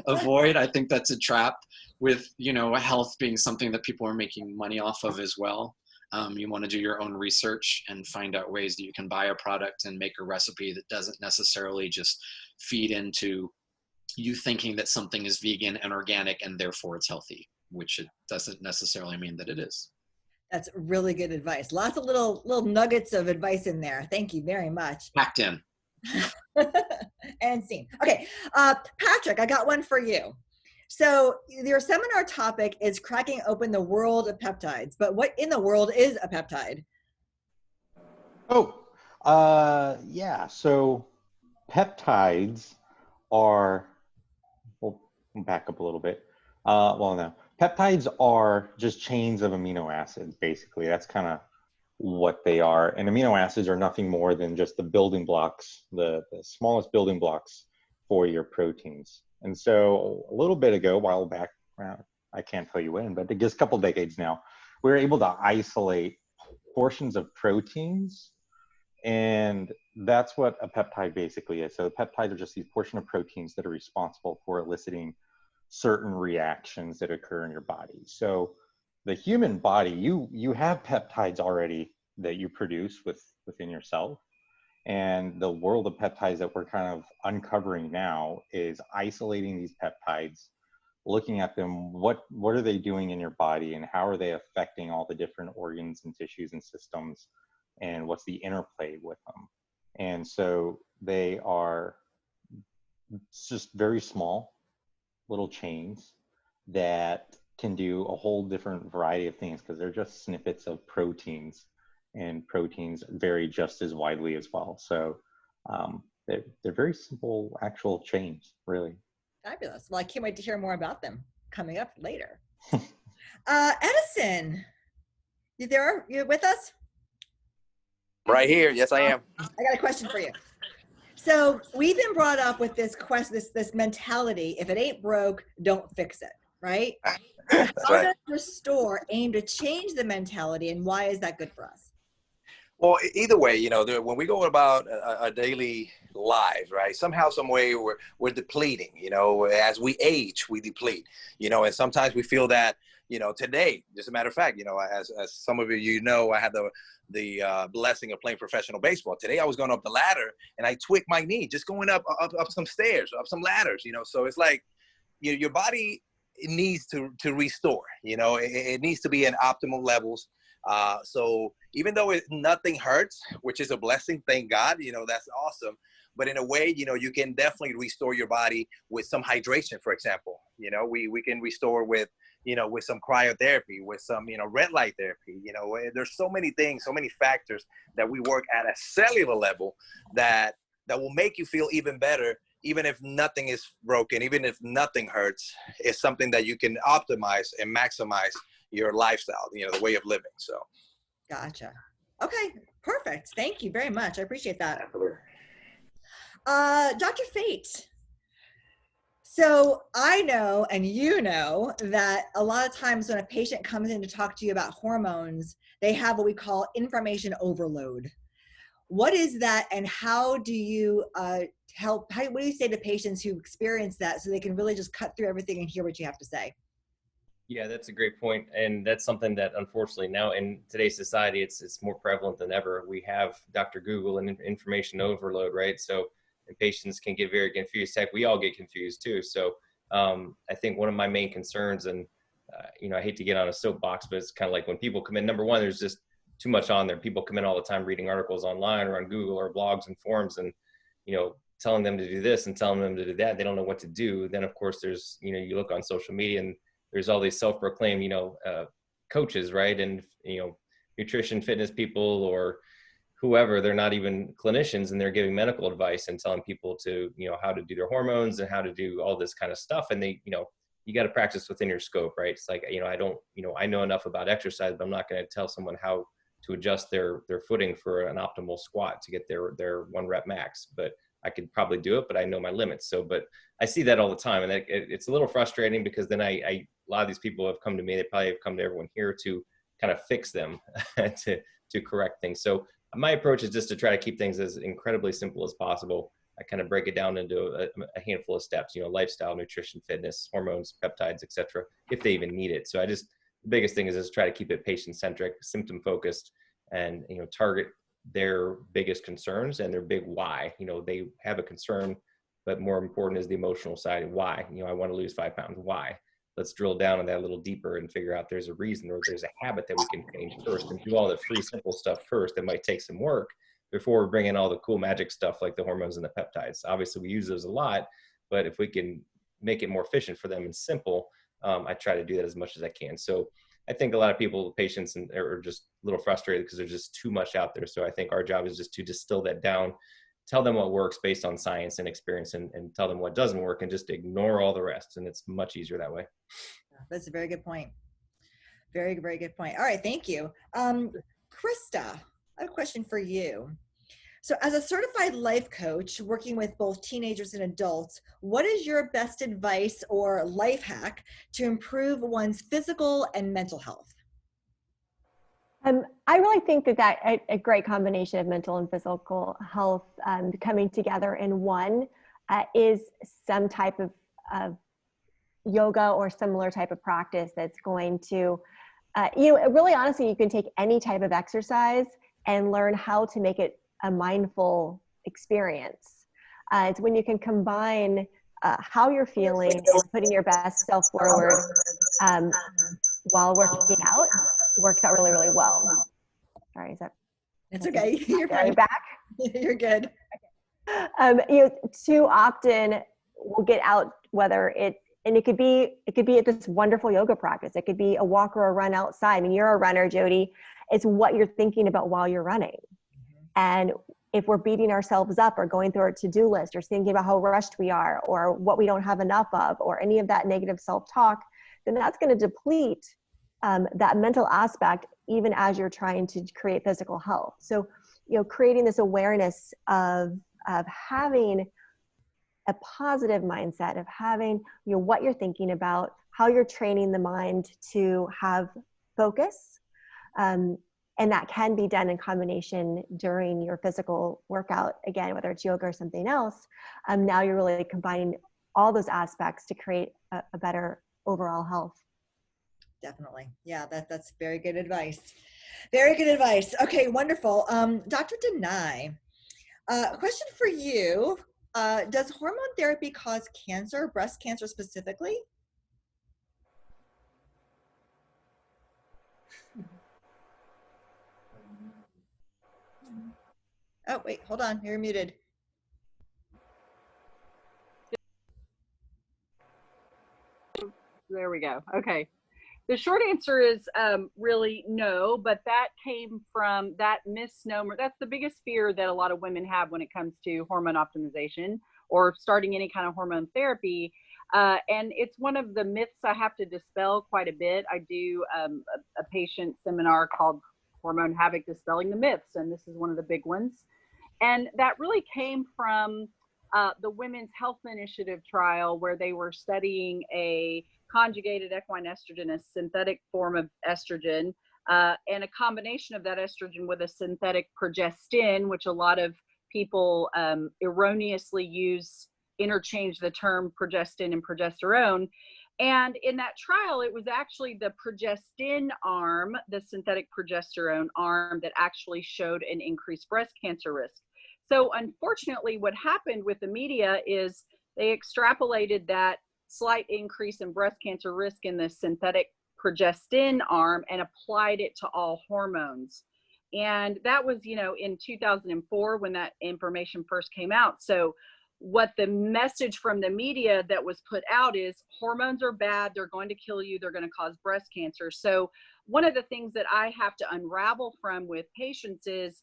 avoid. I think that's a trap with, health being something that people are making money off of as well. You want to do your own research and find out ways that you can buy a product and make a recipe that doesn't necessarily just feed into you thinking that something is vegan and organic and therefore it's healthy, which it doesn't necessarily mean that it is. That's really good advice. Lots of little nuggets of advice in there. Thank you very much. Packed in. And seen. Okay, Patrick, I got one for you. So your seminar topic is cracking open the world of peptides, but what in the world is a peptide? Yeah. So peptides are, we'll back up a little bit. No, peptides are just chains of amino acids, basically. That's kind of what they are. And amino acids are nothing more than just the building blocks, the smallest building blocks for your proteins. And so a little bit ago, a while back, I can't tell you when, but just a couple decades now, we were able to isolate portions of proteins. And that's what a peptide basically is. So peptides are just these portions of proteins that are responsible for eliciting certain reactions that occur in your body. So the human body, you have peptides already that you produce within yourself. And the world of peptides that we're kind of uncovering now is isolating these peptides, looking at them, what are they doing in your body and how are they affecting all the different organs and tissues and systems, and what's the interplay with them. And so they are just very small little chains that can do a whole different variety of things, because they're just snippets of proteins. And proteins vary just as widely as well. So they're very simple actual chains, really. Fabulous. Well, I can't wait to hear more about them coming up later. Edison, you there? You with us? Right here. Yes, I am. I got a question for you. So we've been brought up with this this mentality: if it ain't broke, don't fix it. Right? That's How right. does Restore aim to change the mentality, and why is that good for us? Well, either way, when we go about our daily lives, right, somehow, some way we're depleting, as we age, we deplete, and sometimes we feel that, today, just a matter of fact, as some of you know, I had the blessing of playing professional baseball. Today I was going up the ladder and I tweaked my knee, just going up some stairs, up some ladders, so it's like your body needs to restore, it needs to be in optimal levels. So even though nothing hurts, which is a blessing, thank God, that's awesome. But in a way, you can definitely restore your body with some hydration, for example. We can restore with some cryotherapy, with some, red light therapy. There's so many things, so many factors that we work at a cellular level that that will make you feel even better, even if nothing is broken, even if nothing hurts. It's something that you can optimize and maximize your lifestyle, you know, the way of living. So. Gotcha. Okay, perfect. Thank you very much. I appreciate that. Dr. Fate. So I know, and you know, that a lot of times when a patient comes in to talk to you about hormones, they have what we call information overload. What is that, and how do you what do you say to patients who experience that so they can really just cut through everything and hear what you have to say? Yeah, that's a great point. And that's something that unfortunately now in today's society, it's more prevalent than ever. We have Dr. Google and information overload, right? So and patients can get very confused. Heck, we all get confused too. So I think one of my main concerns, and you know, I hate to get on a soapbox, but it's kind of like when people come in, number one, there's just too much on there. People come in all the time reading articles online or on Google or blogs and forums, and, you know, telling them to do this and telling them to do that. They don't know what to do. Then of course there's, you know, you look on social media and there's all these self-proclaimed, you know, coaches, right? And, you know, nutrition, fitness people or whoever, they're not even clinicians, and they're giving medical advice and telling people to, you know, how to do their hormones and how to do all this kind of stuff. And they, you know, you got to practice within your scope, right? It's like, you know, I don't, you know, I know enough about exercise, but I'm not going to tell someone how to adjust their footing for an optimal squat to get their 1 rep max. But I could probably do it, but I know my limits. So, but I see that all the time, and it's a little frustrating because then a lot of these people have come to me. They probably have come to everyone here to kind of fix them, to correct things. So my approach is just to try to keep things as incredibly simple as possible. I kind of break it down into a handful of steps, you know, lifestyle, nutrition, fitness, hormones, peptides, etc., if they even need it. So the biggest thing is just try to keep it patient-centric, symptom-focused, and, you know, target their biggest concerns and their big why. You know, they have a concern, but more important is the emotional side. Why? You know, I want to lose 5 pounds. Why? Let's drill down on that a little deeper and figure out there's a reason or there's a habit that we can change first, and do all the free, simple stuff first. That might take some work before we bring in all the cool magic stuff like the hormones and the peptides. Obviously, we use those a lot, but if we can make it more efficient for them and simple, I try to do that as much as I can. So I think a lot of people, patients, are just a little frustrated because there's just too much out there. So I think our job is just to distill that down, tell them what works based on science and experience, and tell them what doesn't work, and just ignore all the rest. And it's much easier that way. That's a very good point. Very, very good point. All right, thank you. Krista, I have a question for you. So as a certified life coach working with both teenagers and adults, what is your best advice or life hack to improve one's physical and mental health? I really think that a great combination of mental and physical health coming together in one is some type of yoga or similar type of practice that's going to, really honestly, you can take any type of exercise and learn how to make it a mindful experience. It's when you can combine how you're feeling and putting your best self forward while working out, works out really, really well. Sorry, is that? It's okay. You're fine. Back. You're good. Too often we'll get out, it could be at this wonderful yoga practice. It could be a walk or a run outside. I mean, you're a runner, Jody. It's what you're thinking about while you're running. And if we're beating ourselves up or going through our to-do list or thinking about how rushed we are or what we don't have enough of or any of that negative self-talk, then that's going to deplete that mental aspect even as you're trying to create physical health. So, creating this awareness of having a positive mindset, of having, what you're thinking about, how you're training the mind to have focus. And that can be done in combination during your physical workout, again, whether it's yoga or something else. Now you're really combining all those aspects to create a better overall health. Definitely. Yeah, that's very good advice. Very good advice. Okay, wonderful. Dr. Denai, question for you. Does hormone therapy cause cancer, breast cancer specifically? Oh, wait, hold on. You're muted. There we go. Okay. The short answer is really no, but that came from that misnomer. That's the biggest fear that a lot of women have when it comes to hormone optimization or starting any kind of hormone therapy. And it's one of the myths I have to dispel quite a bit. I do a patient seminar called Hormone Havoc, Dispelling the Myths, and this is one of the big ones. And that really came from the Women's Health Initiative trial, where they were studying a conjugated equine estrogen, a synthetic form of estrogen, and a combination of that estrogen with a synthetic progestin, which a lot of people erroneously interchange the term progestin and progesterone. And in that trial, it was actually the progestin arm, the synthetic progesterone arm, that actually showed an increased breast cancer risk. So unfortunately, what happened with the media is they extrapolated that slight increase in breast cancer risk in the synthetic progestin arm and applied it to all hormones. And that was, in 2004 when that information first came out. So what the message from the media that was put out is hormones are bad, they're going to kill you, they're going to cause breast cancer. So one of the things that I have to unravel from with patients is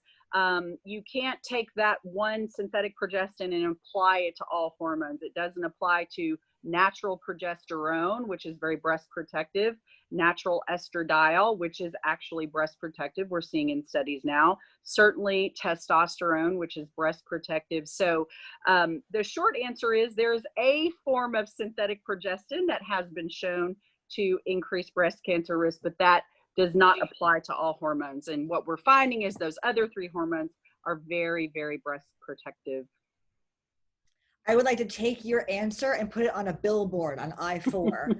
you can't take that one synthetic progestin and apply it to all hormones. It doesn't apply to natural progesterone, which is very breast protective, natural estradiol, which is actually breast protective, we're seeing in studies now, certainly testosterone, which is breast protective. So the short answer is there's a form of synthetic progestin that has been shown to increase breast cancer risk, but that does not apply to all hormones. And what we're finding is those other 3 hormones are very, very breast protective. I would like to take your answer and put it on a billboard on I-4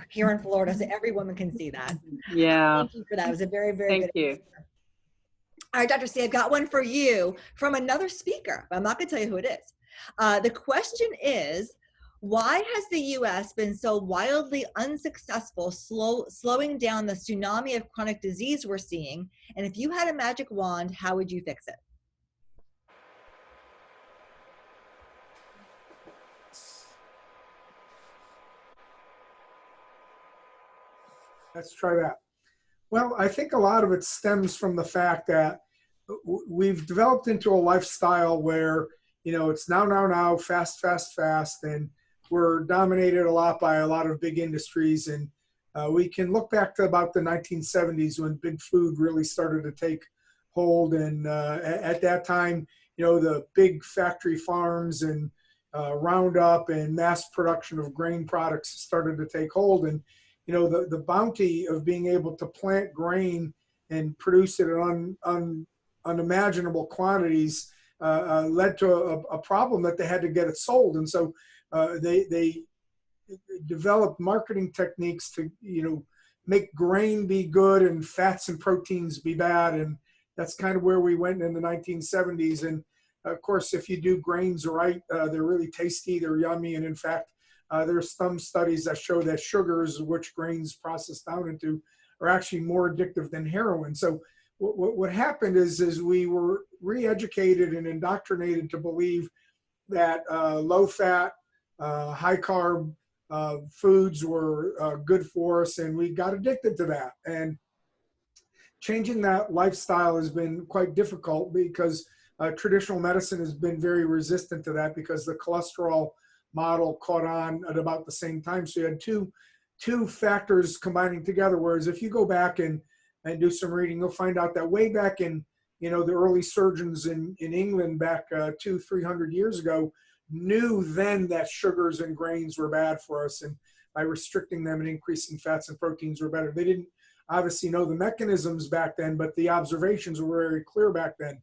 here in Florida, so every woman can see that. Yeah. Thank you for that. It was a very, very good you. answer. All right, Dr. C, I've got one for you from another speaker, but I'm not going to tell you who it is. The question is, why has the U.S. been so wildly unsuccessful slowing down the tsunami of chronic disease we're seeing? And if you had a magic wand, how would you fix it? Let's try that. Well, I think a lot of it stems from the fact that we've developed into a lifestyle where, it's now, fast, and we're dominated a lot by a lot of big industries. And we can look back to about the 1970s when big food really started to take hold. And at that time, the big factory farms and Roundup and mass production of grain products started to take hold. And the bounty of being able to plant grain and produce it in unimaginable quantities led to a problem that they had to get it sold. And so they developed marketing techniques to, make grain be good and fats and proteins be bad. And that's kind of where we went in the 1970s. And of course, if you do grains right, they're really tasty, they're yummy. And in fact, there's some studies that show that sugars, which grains process down into, are actually more addictive than heroin. So what happened is we were re-educated and indoctrinated to believe that low-fat, high-carb foods were good for us, and we got addicted to that. And changing that lifestyle has been quite difficult because traditional medicine has been very resistant to that because the cholesterol model caught on at about the same time. So you had two factors combining together. Whereas if you go back and do some reading, you'll find out that way back in, the early surgeons in England back 200-300 years ago knew then that sugars and grains were bad for us. And by restricting them and increasing fats and proteins were better. They didn't obviously know the mechanisms back then, but the observations were very clear back then.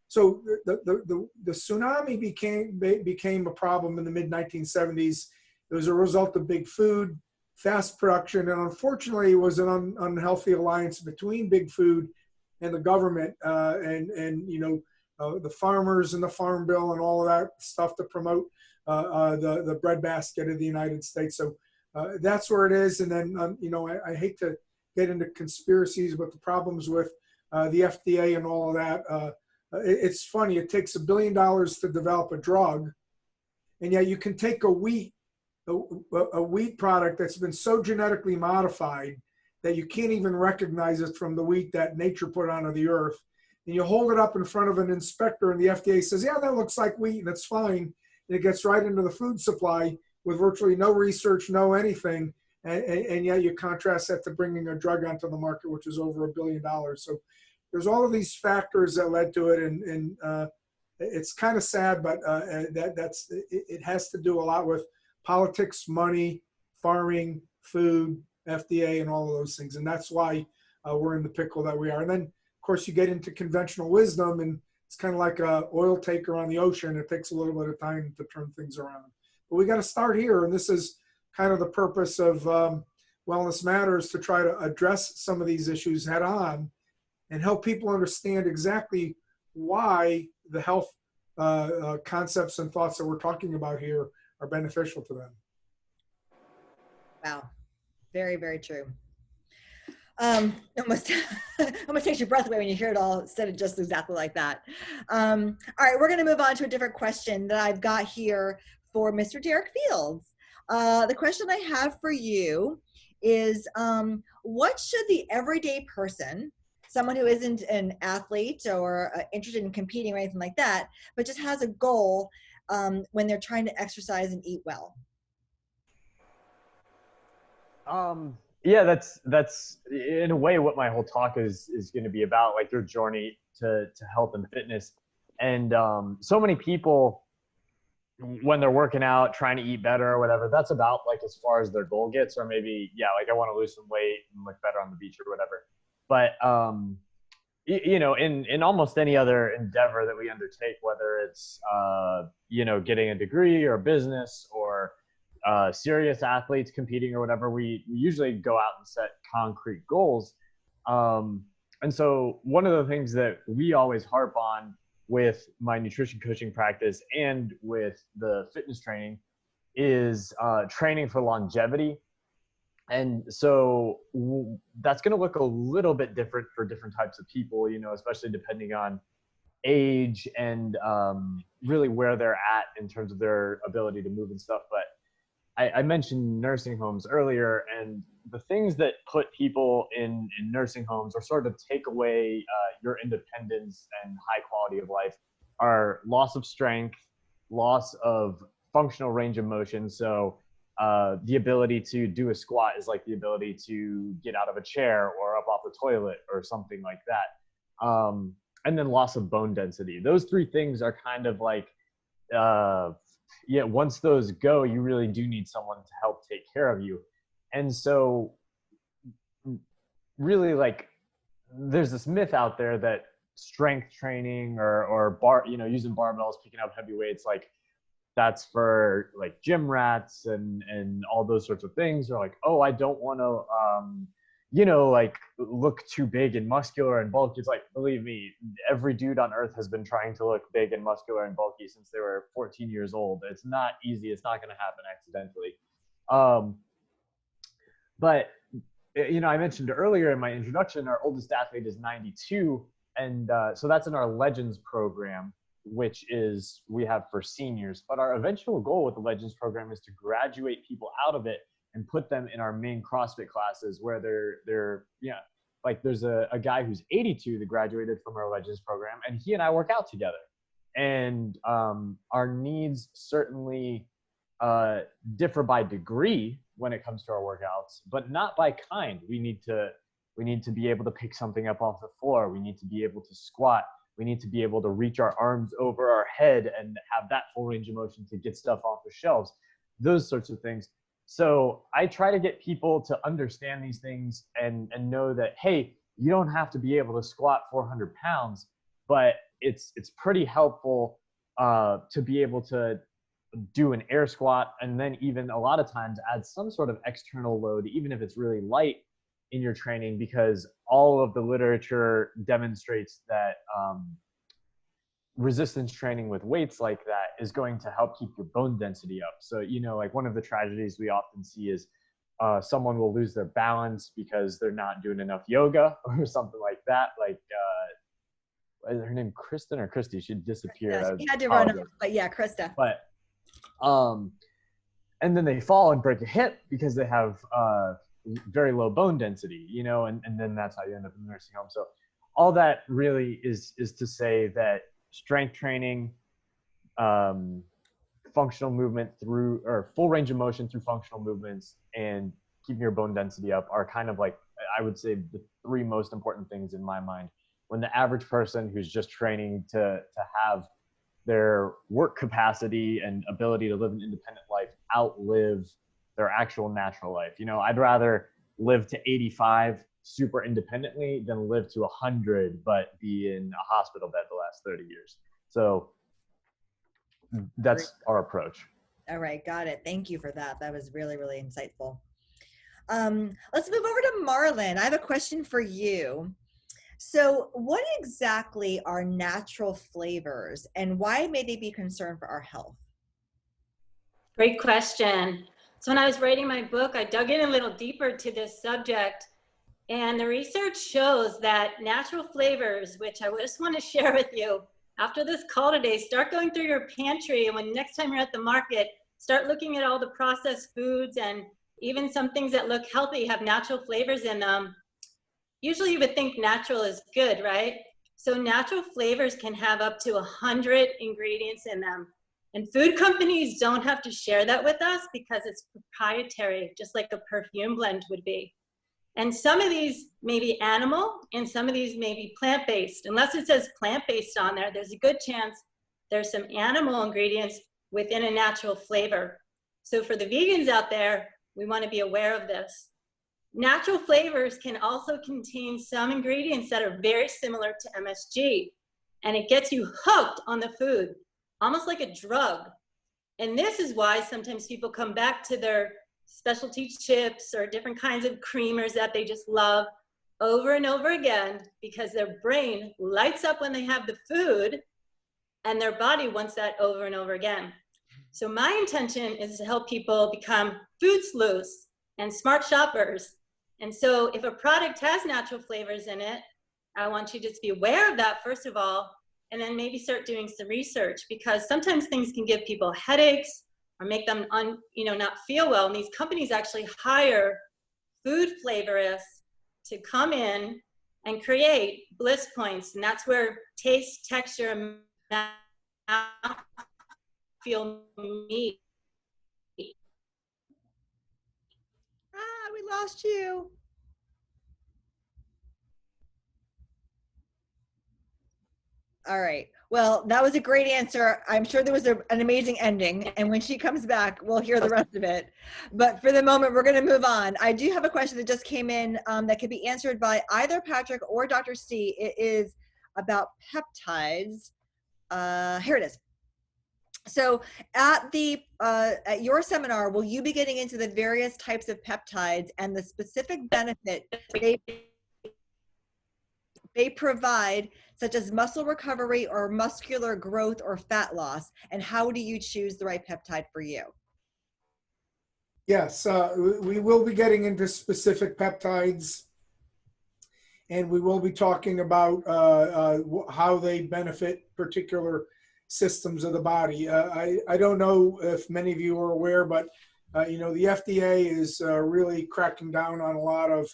So the tsunami became a problem in the mid-1970s. It was a result of big food, fast production, and unfortunately it was an unhealthy alliance between big food and the government and the farmers and the Farm Bill and all of that stuff to promote the breadbasket of the United States. So that's where it is. And then, I hate to get into conspiracies, but the problems with the FDA and all of that, it's funny, it takes $1 billion to develop a drug, and yet you can take a wheat product that's been so genetically modified that you can't even recognize it from the wheat that nature put onto the earth. And you hold it up in front of an inspector and the FDA says, yeah, that looks like wheat and it's fine. And it gets right into the food supply with virtually no research, no anything. And yet you contrast that to bringing a drug onto the market, which is over $1 billion. So there's all of these factors that led to it. And it's kind of sad, but it has to do a lot with politics, money, farming, food, FDA, and all of those things. And that's why we're in the pickle that we are. And then, of course, you get into conventional wisdom, and it's kind of like a oil taker on the ocean. It takes a little bit of time to turn things around. But we got to start here, and this is kind of the purpose of Wellness Matters, to try to address some of these issues head on and help people understand exactly why the health concepts and thoughts that we're talking about here are beneficial to them. Wow. Very, very true. Almost takes your breath away when you hear it all said just exactly like that. All right, we're going to move on to a different question that I've got here for Mr. Derek Fields. The question I have for you is, what should the everyday person, someone who isn't an athlete or interested in competing or anything like that, but just has a goal when they're trying to exercise and eat well? Yeah, that's in a way what my whole talk is going to be about, like your journey to health and fitness. And so many people, when they're working out, trying to eat better or whatever, that's about like as far as their goal gets, or maybe, yeah, like I want to lose some weight and look better on the beach or whatever. But you know, in almost any other endeavor that we undertake, whether it's you know, getting a degree or business or serious athletes competing or whatever, we usually go out and set concrete goals. And so one of the things that we always harp on with my nutrition coaching practice and with the fitness training is training for longevity. And so that's going to look a little bit different for different types of people, you know, especially depending on age and really where they're at in terms of their ability to move and stuff. But I mentioned nursing homes earlier, and the things that put people in nursing homes or sort of take away your independence and high quality of life are loss of strength, loss of functional range of motion. So the ability to do a squat is like the ability to get out of a chair or up off the toilet or something like that. And then loss of bone density. Those three things are kind of like, yeah, once those go, you really do need someone to help take care of you. And so really, like, there's this myth out there that strength training or you know, using barbells, picking up heavy weights, like that's for like gym rats and all those sorts of things. Or like, oh, I don't want to, you know, like look too big and muscular and bulky. It's like, believe me, every dude on earth has been trying to look big and muscular and bulky since they were 14 years old. It's not easy. It's not going to happen accidentally. But, you know, I mentioned earlier in my introduction, our oldest athlete is 92. And so that's in our Legends program, which is we have for seniors. But our eventual goal with the Legends program is to graduate people out of it and put them in our main CrossFit classes where they're yeah, like there's a guy who's 82 that graduated from our Legends program, and he and I work out together. And our needs certainly differ by degree when it comes to our workouts, but not by kind. We need to be able to pick something up off the floor. We need to be able to squat. We need to be able to reach our arms over our head and have that full range of motion to get stuff off the shelves, those sorts of things. So I try to get people to understand these things and know that, hey, you don't have to be able to squat 400 pounds, but it's pretty helpful to be able to do an air squat, and then even a lot of times add some sort of external load, even if it's really light in your training, because all of the literature demonstrates that resistance training with weights like that is going to help keep your bone density up. So, you know, like one of the tragedies we often see is someone will lose their balance because they're not doing enough yoga or something like that. Like, is her name Kristen or Christy? She disappeared. Yeah, she had to run off, but yeah, Krista. But, and then they fall and break a hip because they have very low bone density, you know, and then that's how you end up in the nursing home. So all that really is to say that strength training, functional movement through, or full range of motion through functional movements, and keeping your bone density up are kind of like, I would say, the three most important things in my mind. When the average person who's just training to have their work capacity and ability to live an independent life outlive their actual natural life. You know, I'd rather live to 85 super independently than live to 100 but be in a hospital bed the last 30 years. So that's our approach. All right, got it. Thank you for that. That was really, really insightful. Let's move over to Marlon. I have a question for you. So what exactly are natural flavors, and why may they be a concern for our health? Great question. So when I was writing my book, I dug in a little deeper to this subject, and the research shows that natural flavors, which I just want to share with you, after this call today, start going through your pantry, and when next time you're at the market, start looking at all the processed foods, and even some things that look healthy have natural flavors in them. Usually you would think natural is good, right? So natural flavors can have up to 100 ingredients in them. And food companies don't have to share that with us because it's proprietary, just like a perfume blend would be. And some of these may be animal, and some of these may be plant-based. Unless it says plant-based on there, there's a good chance there's some animal ingredients within a natural flavor. So for the vegans out there, we want to be aware of this. Natural flavors can also contain some ingredients that are very similar to MSG, and it gets you hooked on the food, almost like a drug. And this is why sometimes people come back to their specialty chips or different kinds of creamers that they just love over and over again, because their brain lights up when they have the food and their body wants that over and over again. So my intention is to help people become food sleuths and smart shoppers. And so if a product has natural flavors in it, I want you to just be aware of that first of all, and then maybe start doing some research, because sometimes things can give people headaches or make them not feel well. And these companies actually hire food flavorists to come in and create bliss points. And that's where taste, texture, and mouth feel meet. We lost you. All right. Well, that was a great answer. I'm sure there was an amazing ending. And when she comes back, we'll hear the rest of it. But for the moment, we're going to move on. I do have a question that just came in that could be answered by either Patrick or Dr. C. It is about peptides. Here it is. So at your seminar, will you be getting into the various types of peptides and the specific benefit they provide, such as muscle recovery or muscular growth or fat loss, and how do you choose the right peptide for you? Yes, we will be getting into specific peptides, and we will be talking about how they benefit particular systems of the body. I don't know if many of you are aware, but the FDA is really cracking down on a lot of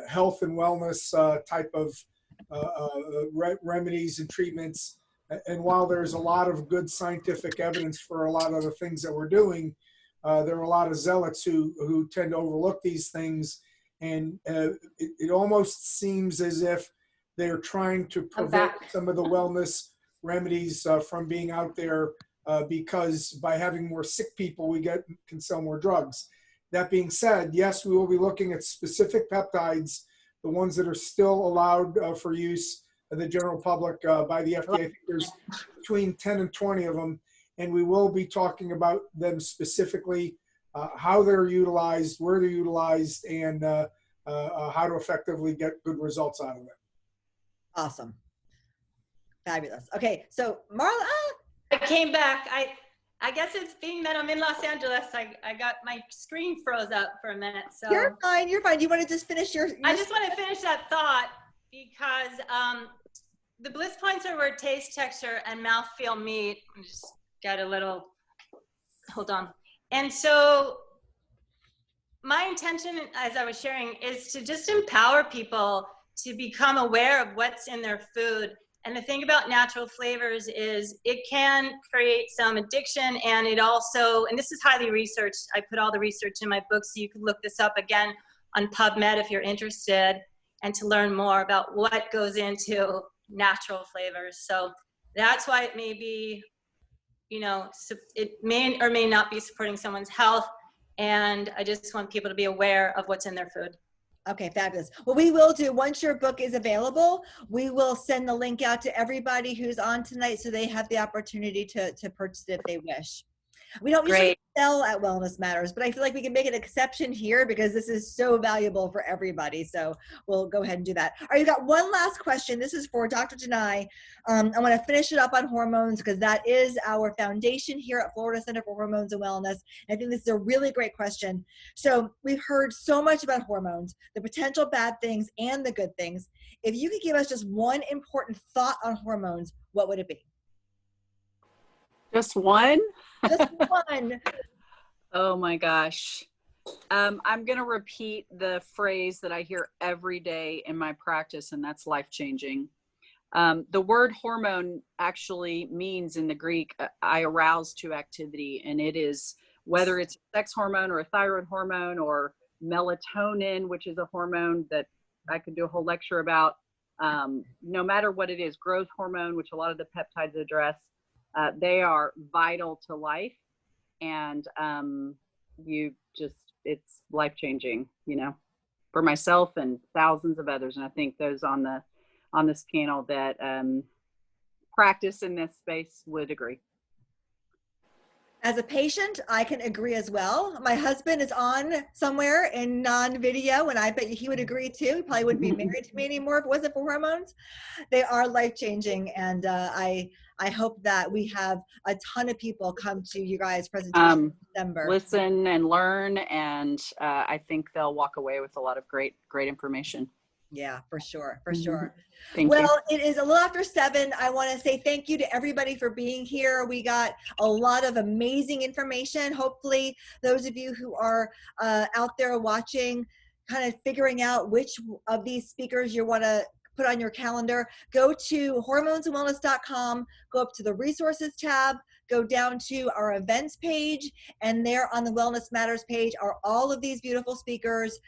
health and wellness type of remedies and treatments. And while there's a lot of good scientific evidence for a lot of the things that we're doing, there are a lot of zealots who tend to overlook these things. And it almost seems as if they're trying to prevent some of the wellness remedies from being out there because by having more sick people, we can sell more drugs. That being said, yes, we will be looking at specific peptides, the ones that are still allowed for use of the general public by the FDA. I think there's between 10 and 20 of them, and we will be talking about them specifically, how they're utilized, where they're utilized, and how to effectively get good results out of them. Awesome. Fabulous. Okay, so Marla. I came back. I guess it's being that I'm in Los Angeles. I got my screen froze up for a minute. So you're fine. You're fine. Do you want to just finish your I just want to finish that thought, because the bliss points are where taste, texture, and mouthfeel meet. Just got a little, hold on. And so my intention, as I was sharing, is to just empower people to become aware of what's in their food. And the thing about natural flavors is it can create some addiction, and it also, and this is highly researched, I put all the research in my book, so you can look this up again on PubMed if you're interested, and to learn more about what goes into natural flavors. So that's why it may be, you know, it may or may not be supporting someone's health. And I just want people to be aware of what's in their food. Okay, fabulous. What we will do, once your book is available, we will send the link out to everybody who's on tonight so they have the opportunity to purchase it if they wish. We don't usually sell at Wellness Matters, but I feel like we can make an exception here because this is so valuable for everybody. So we'll go ahead and do that. All right, you got one last question. This is for Dr. Janai. I want to finish it up on hormones because that is our foundation here at Florida Center for Hormones and Wellness. And I think this is a really great question. So we've heard so much about hormones, the potential bad things and the good things. If you could give us just one important thought on hormones, what would it be? Just one? Just one. Oh my gosh. I'm going to repeat the phrase that I hear every day in my practice, and that's life-changing. The word hormone actually means in the Greek, I arouse to activity, and it is, whether it's a sex hormone or a thyroid hormone or melatonin, which is a hormone that I could do a whole lecture about, no matter what it is, growth hormone, which a lot of the peptides address, they are vital to life, and it's life-changing, you know, for myself and thousands of others. And I think those on this panel that practice in this space would agree. As a patient, I can agree as well. My husband is on somewhere in non-video, and I bet you he would agree too. He probably wouldn't be married to me anymore if it wasn't for hormones. They are life-changing, and I hope that we have a ton of people come to you guys' presentation in December. Listen and learn, and I think they'll walk away with a lot of great information. Yeah, for sure, for sure. Thank well, you. It is a little after 7. I want to say thank you to everybody for being here. We got a lot of amazing information. Hopefully, those of you who are out there watching, kind of figuring out which of these speakers you want to put on your calendar, go to hormonesandwellness.com, go up to the resources tab, go down to our events page, and there on the Wellness Matters page are all of these beautiful speakers,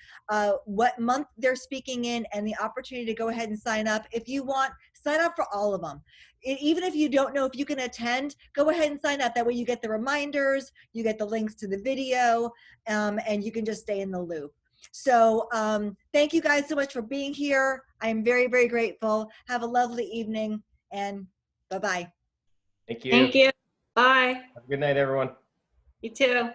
what month they're speaking in, and the opportunity to go ahead and sign up. If you want, sign up for all of them. Even if you don't know if you can attend, go ahead and sign up. That way you get the reminders, you get the links to the video, and you can just stay in the loop. So thank you guys so much for being here. I'm very, very grateful. Have a lovely evening, and bye-bye. Thank you. Thank you. Bye. Have a good night, everyone. You too.